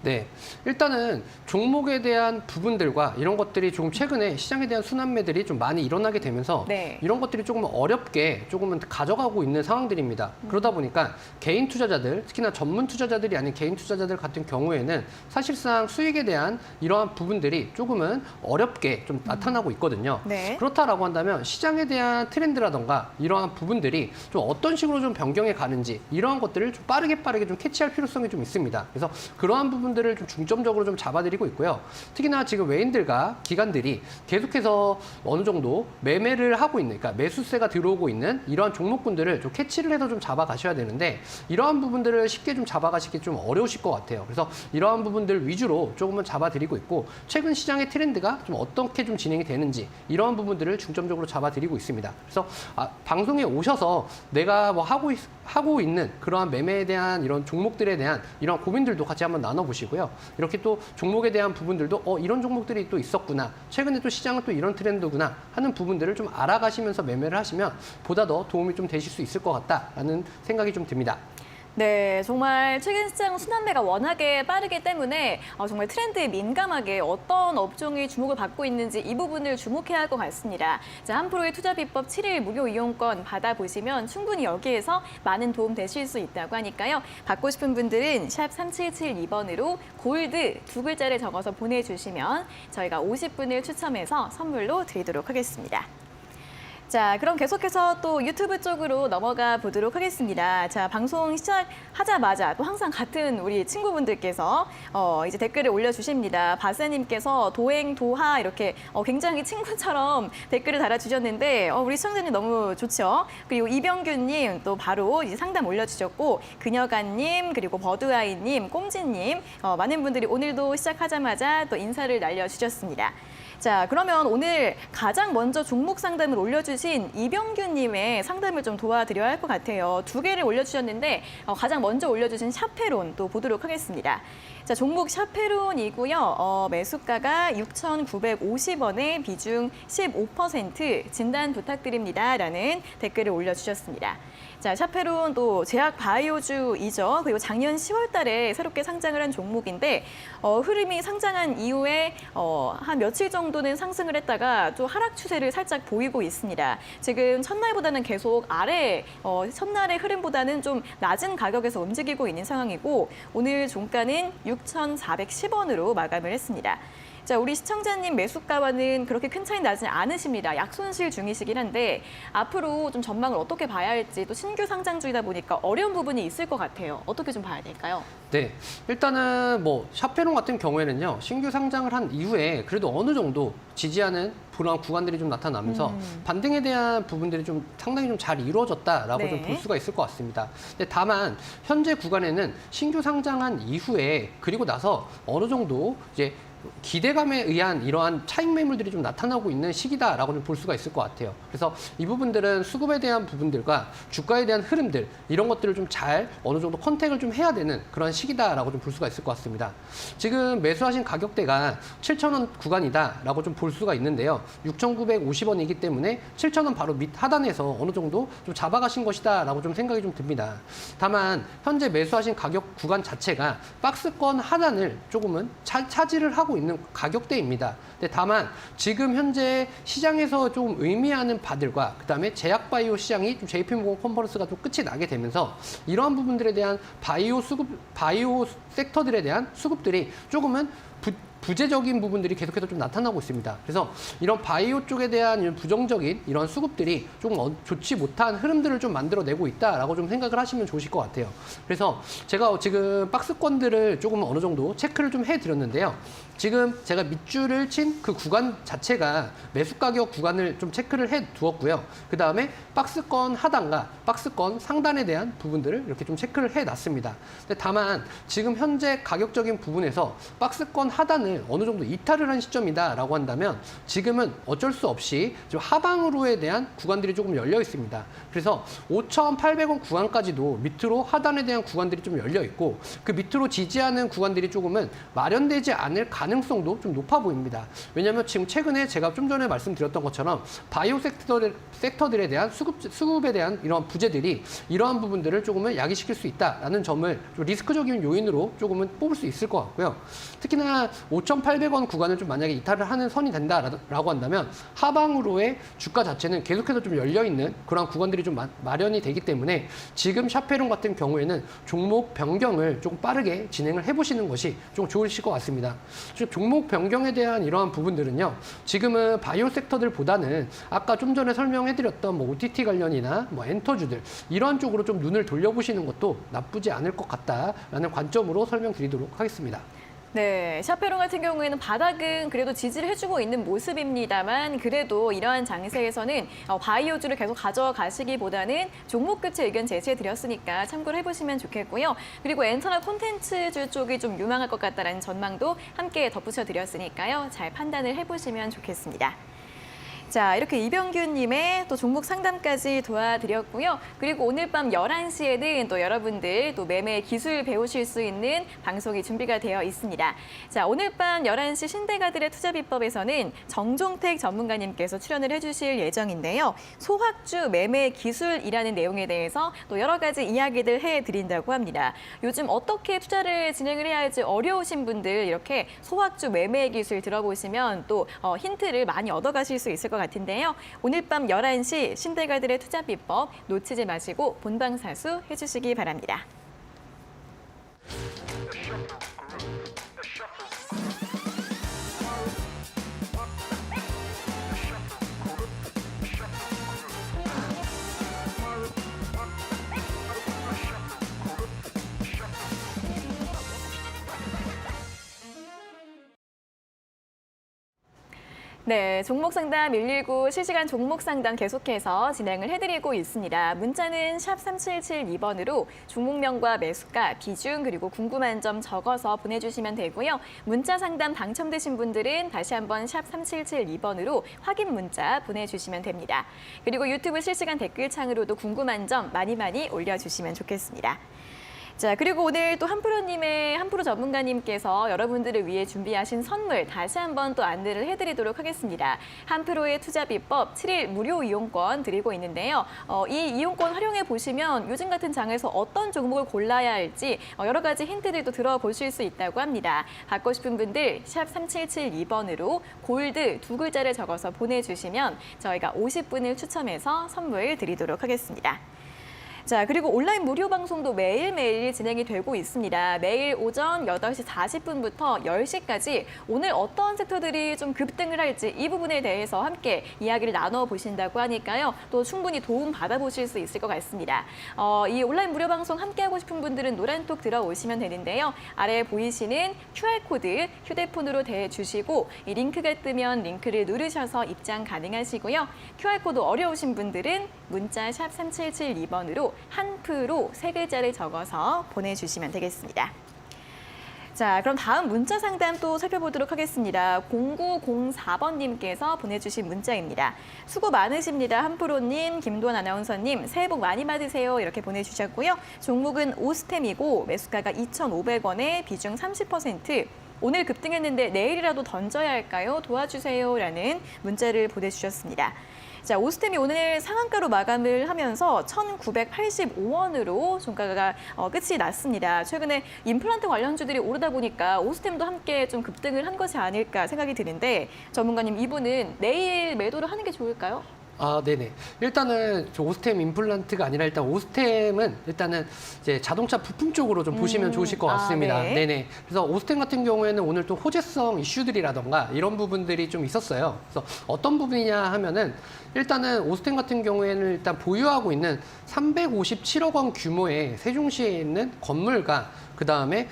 네, 일단은 종목에 대한 부분들과 이런 것들이 조금 최근에 시장에 대한 순환매들이 좀 많이 일어나게 되면서 네. 이런 것들이 조금 어렵게 조금은 가져가고 있는 상황들입니다. 그러다 보니까 개인 투자자들, 특히나 전문 투자자들이 아닌 개인 투자자들 같은 경우에는 사실상 수익에 대한 이러한 부분들이 조금은 어렵게 좀 나타나고 있거든요. 네. 그렇다라고 한다면 시장에 대한 트렌드라던가 이러한 부분들이 좀 어떤 식으로 좀 변경해 가는지 이러한 것들을 좀 빠르게 좀 캐치할 필요성이 좀 있습니다. 그래서 그러한 부분들을 좀 중점적으로 좀 잡아드리고 있고요. 특히나 지금 외인들과 기관들이 계속해서 어느 정도 매매를 하고 있는, 그러니까 매수세가 들어오고 있는 이러한 종목군들을 좀 캐치를 해서 좀 잡아가셔야 되는데 이러한 부분들을 쉽게 좀 잡아가시기 좀 어려우실 것 같아요. 그래서 이러한 부분들 위주로 조금은 잡아드리고 있고 최근 시장의 트렌드가 좀 어떻게 좀 진행이 되는지 이러한 부분들을 중점적으로 잡아드리고 있습니다. 그래서 방송에 오셔서 내가 뭐 하고 있는 그러한 매매에 대한 이런 종목들에 대한 이런 고민들도 같이 한번 나눠보시고요. 이렇게 또 종목에 대한 부분들도 이런 종목들이 또 있었구나. 최근에 또 시장은 또 이런 트렌드구나 하는 부분들을 좀 알아가시면서 매매를 하시면 보다 더 도움이 좀 되실 수 있을 것 같다라는 생각이 좀 듭니다. 네, 정말 최근 시장 순환매가 워낙에 빠르기 때문에 정말 트렌드에 민감하게 어떤 업종이 주목을 받고 있는지 이 부분을 주목해야 할 것 같습니다. 자, 한프로의 투자 비법 7일 무료 이용권 받아보시면 충분히 여기에서 많은 도움 되실 수 있다고 하니까요. 받고 싶은 분들은 샵 3772번으로 골드 두 글자를 적어서 보내주시면 저희가 50분을 추첨해서 선물로 드리도록 하겠습니다. 자, 그럼 계속해서 또 유튜브 쪽으로 넘어가 보도록 하겠습니다. 자, 방송 시작하자마자 또 항상 같은 우리 친구분들께서 이제 댓글을 올려주십니다. 바세님께서 도행도하 이렇게 굉장히 친구처럼 댓글을 달아주셨는데 우리 시청자님 너무 좋죠. 그리고 이병규님 또 바로 이제 상담 올려주셨고 그녀가님 그리고 버드아이님 꼼지님 많은 분들이 오늘도 시작하자마자 또 인사를 날려주셨습니다. 자, 그러면 오늘 가장 먼저 종목 상담을 올려주신 이병규님의 상담을 좀 도와드려야 할 것 같아요. 두 개를 올려주셨는데 가장 먼저 올려주신 샤페론 또 보도록 하겠습니다. 자, 종목 샤페론이고요. 매수가가 6,950원에 비중 15% 진단 부탁드립니다라는 댓글을 올려주셨습니다. 자, 샤페론 또 제약 바이오주이죠. 그리고 작년 10월 달에 새롭게 상장을 한 종목인데 흐름이 상장한 이후에 한 며칠 정도는 상승을 했다가 또 하락 추세를 살짝 보이고 있습니다. 지금 첫날보다는 계속 아래 첫날의 흐름보다는 좀 낮은 가격에서 움직이고 있는 상황이고 오늘 종가는 6,410원으로 마감을 했습니다. 자, 우리 시청자님 매수가와는 그렇게 큰 차이 나지 않으십니다. 약손실 중이시긴 한데 앞으로 좀 전망을 어떻게 봐야 할지 또 신규 상장주이다 보니까 어려운 부분이 있을 것 같아요. 어떻게 좀 봐야 될까요? 네, 일단은 뭐 샤페론 같은 경우에는요 신규 상장을 한 이후에 그래도 어느 정도 지지하는 그런 구간들이 좀 나타나면서 반등에 대한 부분들이 좀 상당히 좀 잘 이루어졌다라고 네. 좀 볼 수가 있을 것 같습니다. 근데 다만 현재 구간에는 신규 상장한 이후에 그리고 나서 어느 정도 이제 기대감에 의한 이러한 차익 매물들이 좀 나타나고 있는 시기다라고 좀 볼 수가 있을 것 같아요. 그래서 이 부분들은 수급에 대한 부분들과 주가에 대한 흐름들 이런 것들을 좀 잘 어느 정도 컨택을 좀 해야 되는 그런 시기다라고 좀 볼 수가 있을 것 같습니다. 지금 매수하신 가격대가 7,000원 구간이다라고 좀 볼 수가 있는데요. 6,950원이기 때문에 7,000원 바로 밑 하단에서 어느 정도 좀 잡아가신 것이다라고 좀 생각이 좀 듭니다. 다만 현재 매수하신 가격 구간 자체가 박스권 하단을 조금은 차지를 하고 있는 가격대입니다. 근데 다만 지금 현재 시장에서 좀 의미하는 바들과 그다음에 제약바이오 시장이 좀 JP모건 컨퍼런스가 좀 끝이 나게 되면서 이러한 부분들에 대한 바이오 섹터들에 대한 수급들이 조금은 부재적인 부분들이 계속해서 좀 나타나고 있습니다. 그래서 이런 바이오 쪽에 대한 이런 부정적인 이런 수급들이 조금 좋지 못한 흐름들을 좀 만들어내고 있다라고 좀 생각을 하시면 좋으실 것 같아요. 그래서 제가 지금 박스권들을 조금 어느 정도 체크를 좀 해드렸는데요. 지금 제가 밑줄을 친 그 구간 자체가 매수 가격 구간을 좀 체크를 해 두었고요. 그 다음에 박스권 하단과 박스권 상단에 대한 부분들을 이렇게 좀 체크를 해 놨습니다. 근데 다만 지금 현재 가격적인 부분에서 박스권 하단을 어느 정도 이탈을 한 시점이다라고 한다면 지금은 어쩔 수 없이 좀 하방으로에 대한 구간들이 조금 열려 있습니다. 그래서 5,800원 구간까지도 밑으로 하단에 대한 구간들이 좀 열려 있고 그 밑으로 지지하는 구간들이 조금은 마련되지 않을 가능성이 가능성도 좀 높아 보입니다. 왜냐하면 지금 최근에 제가 좀 전에 말씀드렸던 것처럼 바이오 섹터들에 대한 수급에 대한 이러한 부재들이 이러한 부분들을 조금은 야기시킬 수 있다라는 점을 좀 리스크적인 요인으로 조금은 뽑을 수 있을 것 같고요. 특히나 5,800원 구간을 좀 만약에 이탈을 하는 선이 된다라고 한다면 하방으로의 주가 자체는 계속해서 좀 열려있는 그런 구간들이 좀 마련이 되기 때문에 지금 샤페론 같은 경우에는 종목 변경을 조금 빠르게 진행을 해보시는 것이 좀 좋으실 것 같습니다. 종목 변경에 대한 이러한 부분들은요, 지금은 바이오 섹터들보다는 아까 좀 전에 설명해드렸던 뭐 OTT 관련이나 뭐 엔터주들 이런 쪽으로 좀 눈을 돌려보시는 것도 나쁘지 않을 것 같다라는 관점으로 설명드리도록 하겠습니다. 네, 샤페론 같은 경우에는 바닥은 그래도 지지를 해주고 있는 모습입니다만 그래도 이러한 장세에서는 바이오주를 계속 가져가시기보다는 종목 교체 의견 제시해드렸으니까 참고를 해보시면 좋겠고요. 그리고 엔터나 콘텐츠주 쪽이 좀 유망할 것 같다는 전망도 함께 덧붙여드렸으니까요. 잘 판단을 해보시면 좋겠습니다. 자, 이렇게 이병규님의 또 종목 상담까지 도와드렸고요. 그리고 오늘 밤 11시에는 또 여러분들 또 매매 기술 배우실 수 있는 방송이 준비가 되어 있습니다. 자, 오늘 밤 11시 신대가들의 투자 비법에서는 정종택 전문가님께서 출연을 해주실 예정인데요. 소확주 매매 기술이라는 내용에 대해서 또 여러 가지 이야기들 해드린다고 합니다. 요즘 어떻게 투자를 진행을 해야 할지 어려우신 분들 이렇게 소확주 매매 기술 들어보시면 또 힌트를 많이 얻어가실 수 있을 것 같은데요. 오늘 밤 11시 신대가들의 투자 비법 놓치지 마시고 본방사수 해주시기 바랍니다. 네, 종목상담 119 실시간 종목상담 계속해서 진행을 해드리고 있습니다. 문자는 샵 3772번으로 종목명과 매수가, 비중 그리고 궁금한 점 적어서 보내주시면 되고요. 문자 상담 당첨되신 분들은 다시 한번 샵 3772번으로 확인 문자 보내주시면 됩니다. 그리고 유튜브 실시간 댓글창으로도 궁금한 점 많이 올려주시면 좋겠습니다. 자, 그리고 오늘 또 한프로님의 한프로 전문가님께서 여러분들을 위해 준비하신 선물 다시 한번 또 안내를 해드리도록 하겠습니다. 한프로의 투자 비법 7일 무료 이용권 드리고 있는데요. 이 이용권 활용해 보시면 요즘 같은 장에서 어떤 종목을 골라야 할지 여러 가지 힌트들도 들어보실 수 있다고 합니다. 받고 싶은 분들 샵 3772번으로 골드 2글자를 적어서 보내주시면 저희가 50분을 추첨해서 선물 드리도록 하겠습니다. 자, 그리고 온라인 무료 방송도 매일매일 진행이 되고 있습니다. 매일 오전 8시 40분부터 10시까지 오늘 어떤 섹터들이 좀 급등을 할지 이 부분에 대해서 함께 이야기를 나눠보신다고 하니까요. 또 충분히 도움 받아보실 수 있을 것 같습니다. 이 온라인 무료 방송 함께하고 싶은 분들은 노란톡 들어오시면 되는데요. 아래에 보이시는 QR코드 휴대폰으로 대주시고 이 링크가 뜨면 링크를 누르셔서 입장 가능하시고요. QR코드 어려우신 분들은 문자 샵 3772번으로 한프로 3글자를 적어서 보내주시면 되겠습니다. 자, 그럼 다음 문자 상담 또 살펴보도록 하겠습니다. 0904번님께서 보내주신 문자입니다. 수고 많으십니다. 한프로님, 김도원 아나운서님, 새해 복 많이 받으세요. 이렇게 보내주셨고요. 종목은 오스템이고 매수가가 2,500원에 비중 30%. 오늘 급등했는데 내일이라도 던져야 할까요? 도와주세요. 라는 문자를 보내주셨습니다. 자, 오스템이 오늘 상한가로 마감을 하면서 1,985원으로 종가가 끝이 났습니다. 최근에 임플란트 관련주들이 오르다 보니까 오스템도 함께 좀 급등을 한 것이 아닐까 생각이 드는데 전문가님, 이분은 내일 매도를 하는 게 좋을까요? 네네. 일단은 저 오스템 임플란트가 아니라 일단 오스템은 일단은 이제 자동차 부품 쪽으로 좀 보시면 좋으실 것 같습니다. 네. 네네. 그래서 오스템 같은 경우에는 오늘 또 호재성 이슈들이라던가 이런 부분들이 좀 있었어요. 그래서 어떤 부분이냐 하면은 일단은 오스템 같은 경우에는 일단 보유하고 있는 357억 원 규모의 세종시에 있는 건물과 그 다음에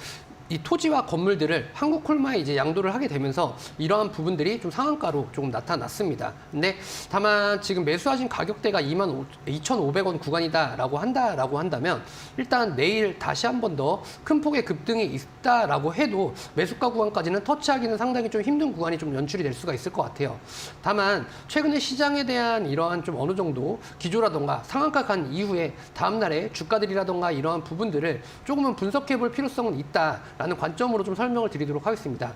이 토지와 건물들을 한국콜마에 이제 양도를 하게 되면서 이러한 부분들이 좀 상한가로 조금 나타났습니다. 근데 다만 지금 매수하신 가격대가 22,500원 구간이다라고 한다면 일단 내일 다시 한 번 더 큰 폭의 급등이 있다라고 해도 매수가 구간까지는 터치하기는 상당히 좀 힘든 구간이 좀 연출이 될 수가 있을 것 같아요. 다만 최근에 시장에 대한 이러한 좀 어느 정도 기조라던가 상한가 간 이후에 다음 날에 주가들이라던가 이러한 부분들을 조금은 분석해 볼 필요성은 있다. 라는 관점으로 좀 설명을 드리도록 하겠습니다.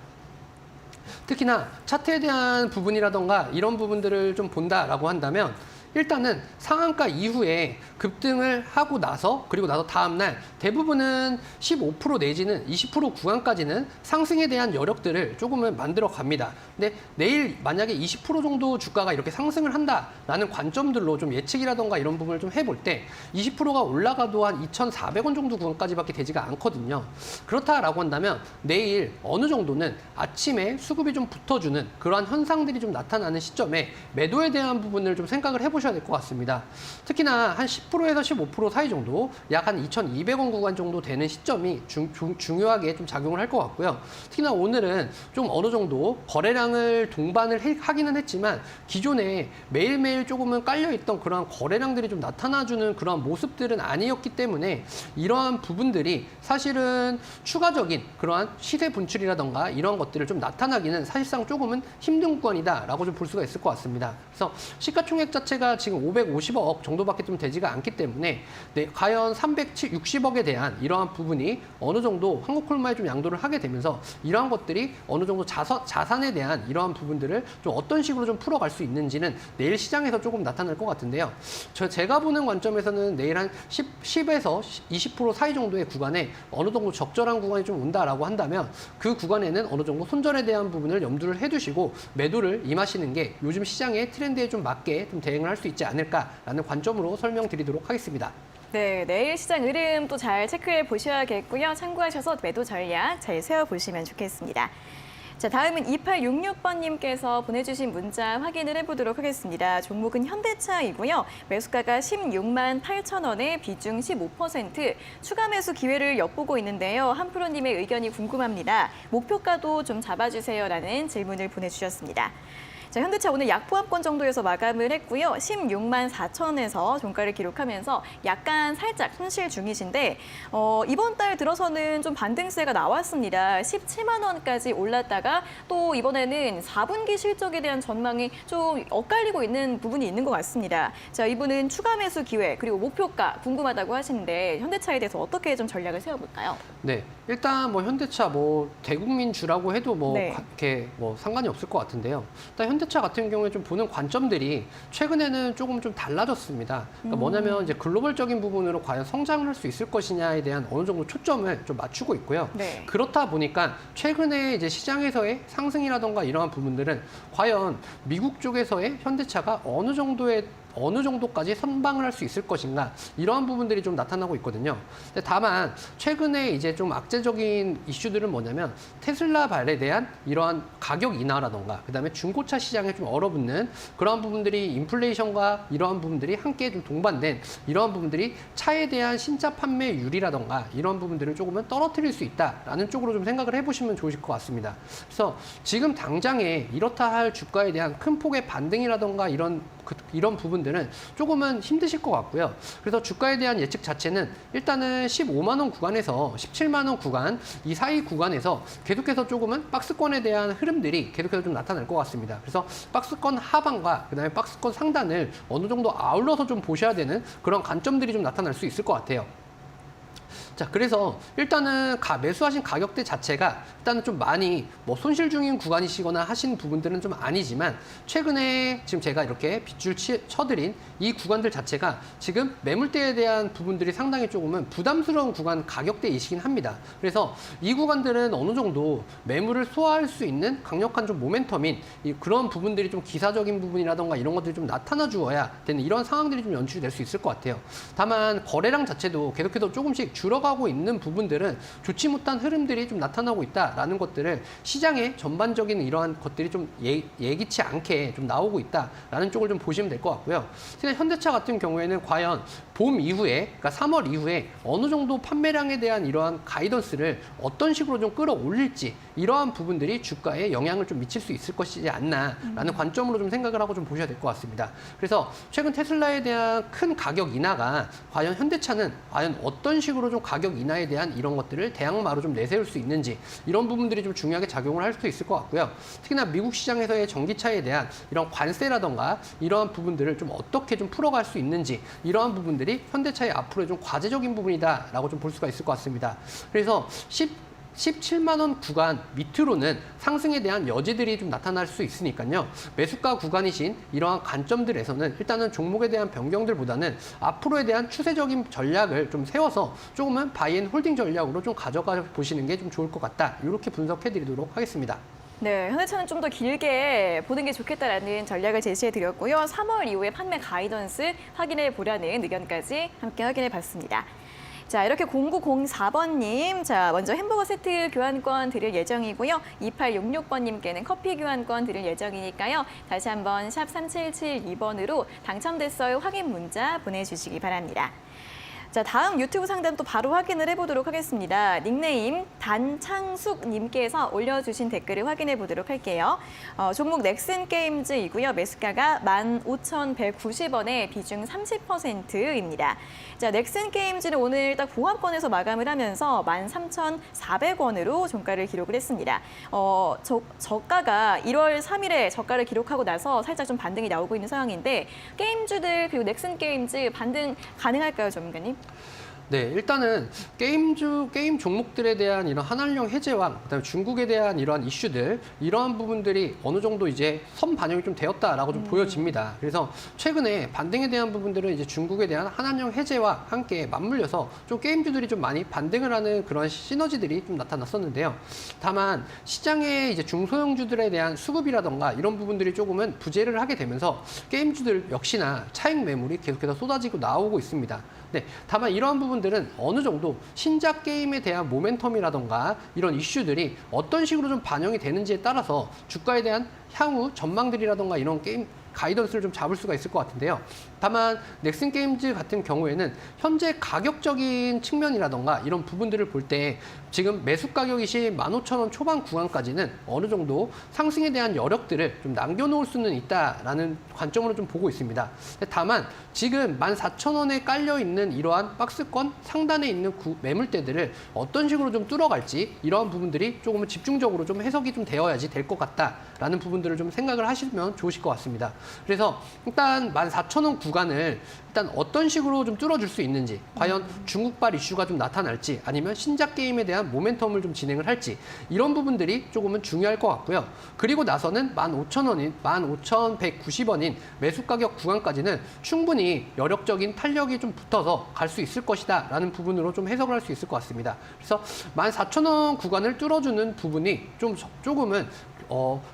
특히나 차트에 대한 부분이라던가 이런 부분들을 좀 본다라고 한다면 일단은 상한가 이후에 급등을 하고 나서 그리고 나서 다음날 대부분은 15% 내지는 20% 구간까지는 상승에 대한 여력들을 조금은 만들어 갑니다. 근데 내일 만약에 20% 정도 주가가 이렇게 상승을 한다라는 관점들로 좀 예측이라던가 이런 부분을 좀 해볼 때 20%가 올라가도 한 2,400원 정도 구간까지밖에 되지가 않거든요. 그렇다라고 한다면 내일 어느 정도는 아침에 수급이 좀 붙어주는 그러한 현상들이 좀 나타나는 시점에 매도에 대한 부분을 좀 생각을 해보셔야 될 것 같습니다. 특히나 한 10%에서 15% 사이 정도 약 한 2,200원 구간 정도 되는 시점이 중요하게 좀 작용을 할 것 같고요. 특히나 오늘은 좀 어느 정도 거래량을 동반을 하기는 했지만 기존에 매일매일 조금은 깔려있던 그러한 거래량들이 좀 나타나주는 그러한 모습들은 아니었기 때문에 이러한 부분들이 사실은 추가적인 그러한 시세 분출이라던가 이런 것들을 좀 나타나기는 사실상 조금은 힘든 구간이다라고 좀 볼 수가 있을 것 같습니다. 그래서 시가총액 자체가 지금 550억 정도밖에 좀 되지가 않기 때문에 과연 360억에 대한 이러한 부분이 어느 정도 한국콜마에 좀 양도를 하게 되면서 이러한 것들이 어느 정도 자산에 대한 이러한 부분들을 좀 어떤 식으로 좀 풀어갈 수 있는지는 내일 시장에서 조금 나타날 것 같은데요. 제가 보는 관점에서는 내일 한 10에서 20% 사이 정도의 구간에 어느 정도 적절한 구간이 좀 온다라고 한다면 그 구간에는 어느 정도 손절에 대한 부분을 염두를 해두시고 매도를 임하시는 게 요즘 시장의 트렌드에 좀 맞게 좀 대응을 할 수 있지 않을까라는 관점으로 설명드리도록 하겠습니다. 네, 내일 시장 흐름 또 잘 체크해 보셔야겠고요. 참고하셔서 매도 전략 잘 세워보시면 좋겠습니다. 자, 다음은 2866번님께서 보내주신 문자 확인을 해보도록 하겠습니다. 종목은 현대차이고요. 매수가가 16만 8천 원에 비중 15%, 추가 매수 기회를 엿보고 있는데요. 한프로님의 의견이 궁금합니다. 목표가도 좀 잡아주세요라는 질문을 보내주셨습니다. 자, 현대차 오늘 약보합권 정도에서 마감을 했고요. 16만 4천에서 종가를 기록하면서 약간 살짝 손실 중이신데 이번 달 들어서는 좀 반등세가 나왔습니다. 17만 원까지 올랐다가 또 이번에는 4분기 실적에 대한 전망이 좀 엇갈리고 있는 부분이 있는 것 같습니다. 자, 이분은 추가 매수 기회 그리고 목표가 궁금하다고 하시는데 현대차에 대해서 어떻게 좀 전략을 세워볼까요? 네, 일단 뭐 현대차 뭐 대국민주라고 해도 뭐 네. 이렇게 뭐 상관이 없을 것 같은데요. 일단 현대차 같은 경우에 좀 보는 관점들이 최근에는 조금 좀 달라졌습니다. 그러니까 뭐냐면 이제 글로벌적인 부분으로 과연 성장을 할 수 있을 것이냐에 대한 어느 정도 초점을 좀 맞추고 있고요. 네. 그렇다 보니까 최근에 이제 시장에서의 상승이라던가 이러한 부분들은 과연 미국 쪽에서의 현대차가 어느 정도까지 선방을 할 수 있을 것인가 이러한 부분들이 좀 나타나고 있거든요. 근데 다만 최근에 이제 좀 악재적인 이슈들은 뭐냐면 테슬라발에 대한 이러한 가격 인하라던가 그다음에 중고차 시장에 좀 얼어붙는 그러한 부분들이 인플레이션과 이러한 부분들이 함께 좀 동반된 이러한 부분들이 차에 대한 신차 판매율이라던가 이러한 부분들을 조금은 떨어뜨릴 수 있다라는 쪽으로 좀 생각을 해보시면 좋으실 것 같습니다. 그래서 지금 당장에 이렇다 할 주가에 대한 큰 폭의 반등이라던가 이런 부분들은 조금은 힘드실 것 같고요. 그래서 주가에 대한 예측 자체는 일단은 15만 원 구간에서 17만 원 구간 이 사이 구간에서 계속해서 조금은 박스권에 대한 흐름들이 계속해서 좀 나타날 것 같습니다. 그래서 박스권 하방과 그다음에 박스권 상단을 어느 정도 아울러서 좀 보셔야 되는 그런 관점들이 좀 나타날 수 있을 것 같아요. 자, 그래서 일단은 매수하신 가격대 자체가 일단은 좀 많이 뭐 손실 중인 구간이시거나 하신 부분들은 좀 아니지만 최근에 지금 제가 이렇게 빗줄 쳐드린 이 구간들 자체가 지금 매물대에 대한 부분들이 상당히 조금은 부담스러운 구간 가격대이시긴 합니다. 그래서 이 구간들은 어느 정도 매물을 소화할 수 있는 강력한 좀 모멘텀인 그런 부분들이 좀 기사적인 부분이라던가 이런 것들이 좀 나타나 주어야 되는 이런 상황들이 좀 연출이 될 수 있을 것 같아요. 다만 거래량 자체도 계속해서 조금씩 줄어가고 있는 부분들은 좋지 못한 흐름들이 좀 나타나고 있다라는 것들을 시장의 전반적인 이러한 것들이 좀 예기치 않게 좀 나오고 있다라는 쪽을 좀 보시면 될 것 같고요. 현대차 같은 경우에는 과연 봄 이후에, 그러니까 3월 이후에 어느 정도 판매량에 대한 이러한 가이던스를 어떤 식으로 좀 끌어올릴지 이러한 부분들이 주가에 영향을 좀 미칠 수 있을 것이지 않나라는 관점으로 좀 생각을 하고 좀 보셔야 될 것 같습니다. 그래서 최근 테슬라에 대한 큰 가격 인하가 과연 현대차는 과연 어떤 식으로 좀 가격 인하에 대한 이런 것들을 대항마로 좀 내세울 수 있는지 이런 부분들이 좀 중요하게 작용을 할 수 있을 것 같고요. 특히나 미국 시장에서의 전기차에 대한 이런 관세라던가 이러한 부분들을 좀 어떻게 좀 풀어갈 수 있는지 이러한 부분들이 현대차의 앞으로의 좀 과제적인 부분이다라고 좀 볼 수가 있을 것 같습니다. 그래서 17만 원 구간 밑으로는 상승에 대한 여지들이 좀 나타날 수 있으니까요. 매수가 구간이신 이러한 관점들에서는 일단은 종목에 대한 변경들보다는 앞으로에 대한 추세적인 전략을 좀 세워서 조금은 바이앤홀딩 전략으로 좀 가져가 보시는 게 좀 좋을 것 같다. 이렇게 분석해 드리도록 하겠습니다. 네, 현대차는 좀 더 길게 보는 게 좋겠다라는 전략을 제시해 드렸고요. 3월 이후에 판매 가이던스 확인해 보라는 의견까지 함께 확인해 봤습니다. 자, 이렇게 0904번님, 자, 먼저 햄버거 세트 교환권 드릴 예정이고요. 2866번님께는 커피 교환권 드릴 예정이니까요. 다시 한번 샵 3772번으로 당첨됐어요 확인 문자 보내주시기 바랍니다. 자, 다음 유튜브 상담 또 바로 확인을 해보도록 하겠습니다. 닉네임 단창숙님께서 올려주신 댓글을 확인해 보도록 할게요. 종목 넥슨게임즈이고요. 매수가가 15,190원에 비중 30%입니다. 자, 넥슨게임즈는 오늘 딱 보합권에서 마감을 하면서 13,400원으로 종가를 기록을 했습니다. 저가가 1월 3일에 저가를 기록하고 나서 살짝 좀 반등이 나오고 있는 상황인데 게임주들 그리고 넥슨게임즈 반등 가능할까요, 전문가님? 네, 일단은 게임 종목들에 대한 이런 한한령 해제와 그다음에 중국에 대한 이러한 이슈들, 이러한 부분들이 어느 정도 이제 선 반영이 좀 되었다라고 좀 보여집니다. 그래서 최근에 반등에 대한 부분들은 이제 중국에 대한 한한령 해제와 함께 맞물려서 좀 게임주들이 좀 많이 반등을 하는 그런 시너지들이 좀 나타났었는데요. 다만 시장의 이제 중소형주들에 대한 수급이라던가 이런 부분들이 조금은 부재를 하게 되면서 게임주들 역시나 차익 매물이 계속해서 쏟아지고 나오고 있습니다. 네, 다만 이러한 부분들은 어느 정도 신작 게임에 대한 모멘텀이라던가 이런 이슈들이 어떤 식으로 좀 반영이 되는지에 따라서 주가에 대한 향후 전망들이라던가 이런 게임 가이던스를 좀 잡을 수가 있을 것 같은데요. 다만 넥슨게임즈 같은 경우에는 현재 가격적인 측면이라던가 이런 부분들을 볼 때 지금 매수 가격이시 15,000원 초반 구간까지는 어느 정도 상승에 대한 여력들을 좀 남겨놓을 수는 있다라는 관점으로 좀 보고 있습니다. 다만 지금 14,000원에 깔려있는 이러한 박스권 상단에 있는 매물대들을 어떤 식으로 좀 뚫어갈지 이러한 부분들이 조금은 집중적으로 좀 해석이 좀 되어야지 될 것 같다라는 부분들을 좀 생각을 하시면 좋으실 것 같습니다. 그래서 일단 14,000원 구간을 일단 어떤 식으로 좀 뚫어줄 수 있는지, 과연 중국발 이슈가 좀 나타날지, 아니면 신작 게임에 대한 모멘텀을 좀 진행을 할지, 이런 부분들이 조금은 중요할 것 같고요. 그리고 나서는 15,000원인, 15,190원인 매수 가격 구간까지는 충분히 여력적인 탄력이 좀 붙어서 갈 수 있을 것이다 라는 부분으로 좀 해석을 할 수 있을 것 같습니다. 그래서 14,000원 구간을 뚫어주는 부분이 조금은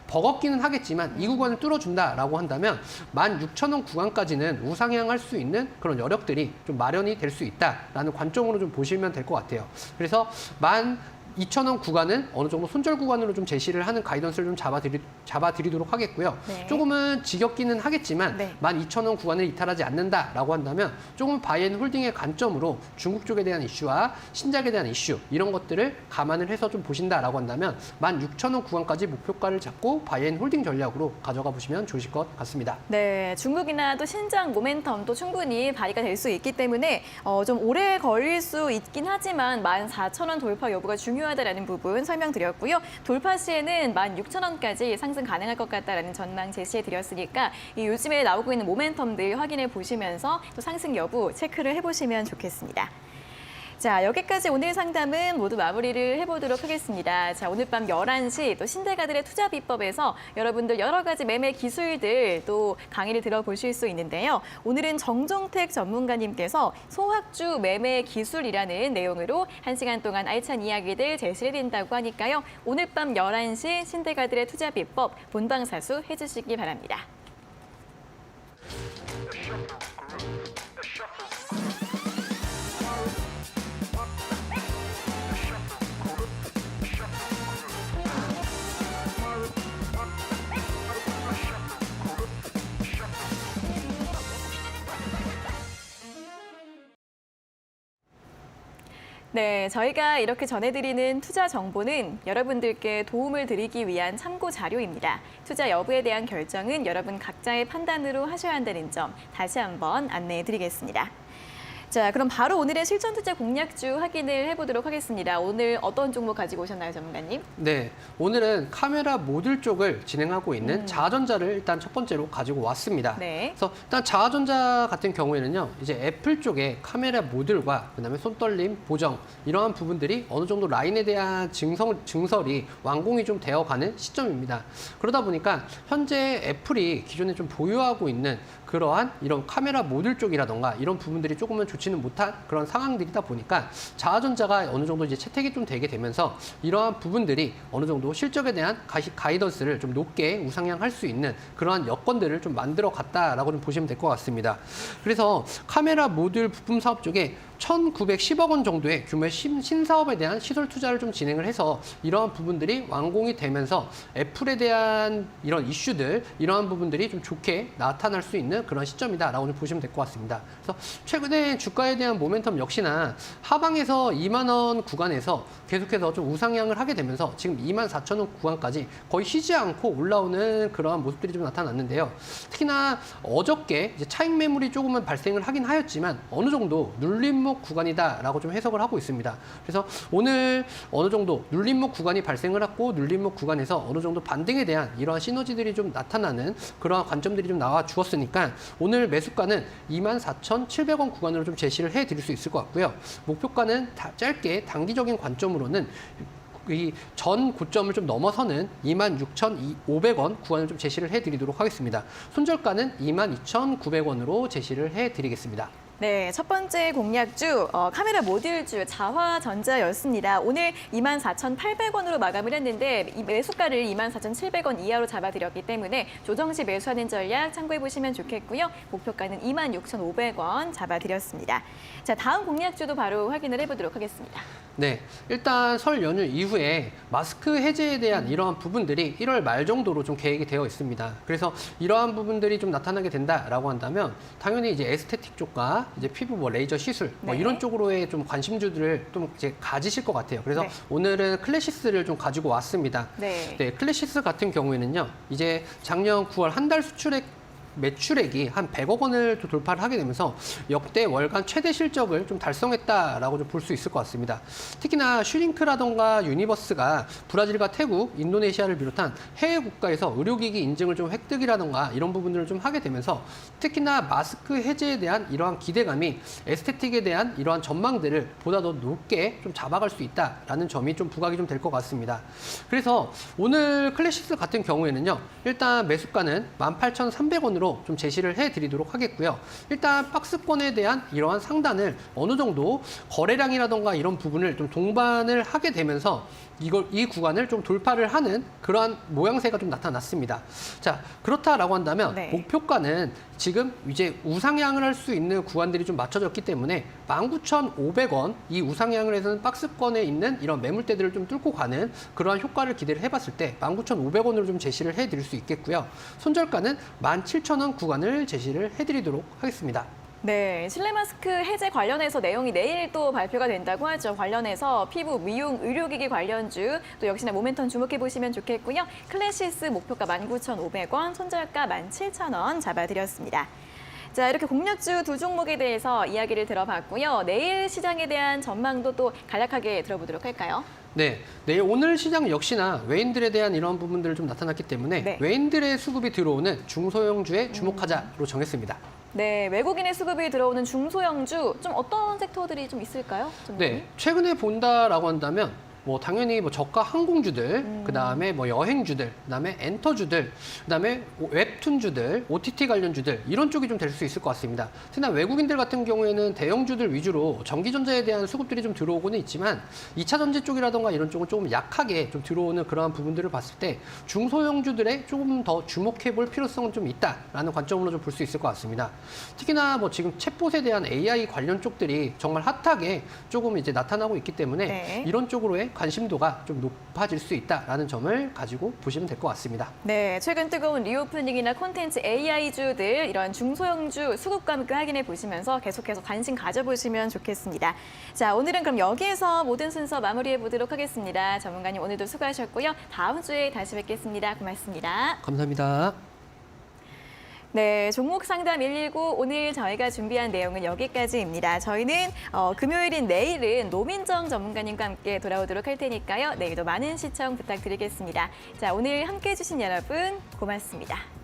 버겁기는 하겠지만 이 구간을 뚫어준다라고 한다면 16,000원 구간까지는 우상향할 수 있는 그런 여력들이 좀 마련이 될 수 있다라는 관점으로 좀 보시면 될 것 같아요. 그래서 12,000원 구간은 어느 정도 손절 구간으로 좀 제시를 하는 가이던스를 좀 잡아드리도록 하겠고요. 네. 조금은 지겹기는 하겠지만 네. 12,000원 구간을 이탈하지 않는다라고 한다면 조금 바이앤홀딩의 관점으로 중국 쪽에 대한 이슈와 신작에 대한 이슈 이런 것들을 감안을 해서 좀 보신다라고 한다면 16,000원 구간까지 목표가를 잡고 바이앤홀딩 전략으로 가져가 보시면 좋으실 것 같습니다. 네, 중국이나 또 신장 모멘텀도 충분히 발휘가 될 수 있기 때문에 좀 오래 걸릴 수 있긴 하지만 14,000원 돌파 여부가 중요하다라는 부분 설명드렸고요. 돌파 시에는 16,000원까지 상승 가능할 것 같다라는 전망 제시해드렸으니까 이 요즘에 나오고 있는 모멘텀들 확인해 보시면서 또 상승 여부 체크를 해보시면 좋겠습니다. 자, 여기까지 오늘 상담은 모두 마무리를 해보도록 하겠습니다. 자, 오늘 밤 11시 또 신대가들의 투자 비법에서 여러분들 여러 가지 매매 기술들 또 강의를 들어보실 수 있는데요. 오늘은 정종택 전문가님께서 소확주 매매 기술이라는 내용으로 1시간 동안 알찬 이야기들 제시해드린다고 하니까요. 오늘 밤 11시 신대가들의 투자 비법 본방사수 해주시기 바랍니다. 네, 저희가 이렇게 전해드리는 투자 정보는 여러분들께 도움을 드리기 위한 참고 자료입니다. 투자 여부에 대한 결정은 여러분 각자의 판단으로 하셔야 한다는 점 다시 한번 안내해드리겠습니다. 자, 그럼 바로 오늘의 실전 투자 공략주 확인을 해보도록 하겠습니다. 오늘 어떤 종목 가지고 오셨나요, 전문가님? 네, 오늘은 카메라 모듈 쪽을 진행하고 있는 자아전자를 일단 첫 번째로 가지고 왔습니다. 네. 그래서 일단 자아전자 같은 경우에는요, 이제 애플 쪽에 카메라 모듈과 그다음에 손떨림, 보정 이러한 부분들이 어느 정도 라인에 대한 증설이 완공이 좀 되어가는 시점입니다. 그러다 보니까 현재 애플이 기존에 좀 보유하고 있는 그러한 이런 카메라 모듈 쪽이라던가 이런 부분들이 조금은 좋지는 못한 그런 상황들이다 보니까 자아전자가 어느 정도 이제 채택이 좀 되게 되면서 이러한 부분들이 어느 정도 실적에 대한 가이던스를 좀 높게 우상향할 수 있는 그러한 여건들을 좀 만들어 갔다라고 좀 보시면 될 것 같습니다. 그래서 카메라 모듈 부품 사업 쪽에 1,910억 원 정도의 규모의 신사업에 대한 시설 투자를 좀 진행을 해서 이러한 부분들이 완공이 되면서 애플에 대한 이런 이슈들, 이러한 부분들이 좀 좋게 나타날 수 있는 그런 시점이다라고 좀 보시면 될 것 같습니다. 그래서 최근에 주가에 대한 모멘텀 역시나 하방에서 2만 원 구간에서 계속해서 좀 우상향을 하게 되면서 지금 24,000원 구간까지 거의 쉬지 않고 올라오는 그러한 모습들이 좀 나타났는데요. 특히나 어저께 이제 차익 매물이 조금은 발생을 하긴 하였지만 어느 정도 눌림목 구간이다라고 좀 해석을 하고 있습니다. 그래서 오늘 어느 정도 눌림목 구간이 발생을 했고 눌림목 구간에서 어느 정도 반등에 대한 이러한 시너지들이 좀 나타나는 그러한 관점들이 좀 나와 주었으니까 오늘 매수가는 24,700원 구간으로 좀 제시를 해드릴 수 있을 것 같고요. 목표가는 짧게 단기적인 관점으로는 이 전 고점을 좀 넘어서는 26,500원 구간을 좀 제시를 해드리도록 하겠습니다. 손절가는 22,900원으로 제시를 해드리겠습니다. 네, 첫 번째 공략주 카메라 모듈주 자화전자였습니다. 오늘 24,800원으로 마감을 했는데 이 매수가를 24,700원 이하로 잡아드렸기 때문에 조정 시 매수하는 전략 참고해 보시면 좋겠고요. 목표가는 26,500원 잡아드렸습니다. 자, 다음 공략주도 바로 확인을 해보도록 하겠습니다. 네, 일단 설 연휴 이후에 마스크 해제에 대한 이러한 부분들이 1월 말 정도로 좀 계획이 되어 있습니다. 그래서 이러한 부분들이 좀 나타나게 된다라고 한다면 당연히 이제 에스테틱 쪽과 이제 피부 뭐 레이저 시술 뭐 네. 이런 쪽으로의 좀 관심주들을 좀 이제 가지실 것 같아요. 그래서 네. 오늘은 클래시스를 좀 가지고 왔습니다. 네. 네, 클래시스 같은 경우에는요, 이제 작년 9월 한 달 수출액 매출액이 한 100억 원을 또 돌파를 하게 되면서 역대 월간 최대 실적을 좀 달성했다라고 좀 볼 수 있을 것 같습니다. 특히나 슈링크라던가 유니버스가 브라질과 태국, 인도네시아를 비롯한 해외 국가에서 의료기기 인증을 좀 획득이라던가 이런 부분들을 좀 하게 되면서 특히나 마스크 해제에 대한 이러한 기대감이 에스테틱에 대한 이러한 전망들을 보다 더 높게 좀 잡아갈 수 있다라는 점이 좀 부각이 좀 될 것 같습니다. 그래서 오늘 클래시스 같은 경우에는요, 일단 매수가는 18,300원으로 좀 제시를 해드리도록 하겠고요. 일단 박스권에 대한 이러한 상단을 어느 정도 거래량이라던가 이런 부분을 좀 동반을 하게 되면서 이 구간을 좀 돌파를 하는 그러한 모양새가 좀 나타났습니다. 자, 그렇다라고 한다면 네. 목표가는 지금 이제 우상향을 할 수 있는 구간들이 좀 맞춰졌기 때문에 19,500원 이 우상향을 해서는 박스권에 있는 이런 매물대들을 좀 뚫고 가는 그러한 효과를 기대를 해봤을 때 19,500원으로 좀 제시를 해드릴 수 있겠고요. 손절가는 17,000원 구간을 제시를 해드리도록 하겠습니다. 네, 실내 마스크 해제 관련해서 내용이 내일 또 발표가 된다고 하죠. 관련해서 피부, 미용, 의료기기 관련주 또 역시나 모멘텀 주목해 보시면 좋겠고요. 클래시스 목표가 19,500원, 손절가 17,000원 잡아드렸습니다. 자, 이렇게 공략주 두 종목에 대해서 이야기를 들어봤고요. 내일 시장에 대한 전망도 또 간략하게 들어보도록 할까요? 네, 오늘 시장 역시나 외인들에 대한 이런 부분들을 좀 나타났기 때문에 네. 외인들의 수급이 들어오는 중소형주에 주목하자로 정했습니다. 네, 외국인의 수급이 들어오는 중소형주 좀 어떤 섹터들이 좀 있을까요? 네, 최근에 본다라고 한다면 뭐 당연히 뭐 저가 항공주들, 그다음에 뭐 여행주들, 그다음에 엔터주들, 그다음에 웹툰주들, OTT 관련주들 이런 쪽이 좀 될 수 있을 것 같습니다. 특히나 외국인들 같은 경우에는 대형주들 위주로 전기전자에 대한 수급들이 좀 들어오고는 있지만 2차 전지 쪽이라던가 이런 쪽은 조금 약하게 좀 들어오는 그러한 부분들을 봤을 때 중소형주들에 조금 더 주목해 볼 필요성은 좀 있다라는 관점으로 좀 볼 수 있을 것 같습니다. 특히나 뭐 지금 챗봇에 대한 AI 관련 쪽들이 정말 핫하게 조금 이제 나타나고 있기 때문에 네. 이런 쪽으로의 관심도가 좀 높아질 수 있다라는 점을 보시면 될 것 같습니다. 네, 최근 뜨거운 리오프닝이나 콘텐츠 AI주들 이런 중소형주 수급과 함께 확인해 보시면서 계속해서 관심 가져보시면 좋겠습니다. 자, 오늘은 그럼 여기에서 모든 순서 마무리해 보도록 하겠습니다. 전문가님 오늘도 수고하셨고요. 다음 주에 다시 뵙겠습니다. 고맙습니다. 감사합니다. 네, 종목 상담 119 오늘 저희가 준비한 내용은 여기까지입니다. 저희는 금요일인 내일은 노민정 전문가님과 함께 돌아오도록 할 테니까요. 내일도 많은 시청 부탁드리겠습니다. 자, 오늘 함께해 주신 여러분 고맙습니다.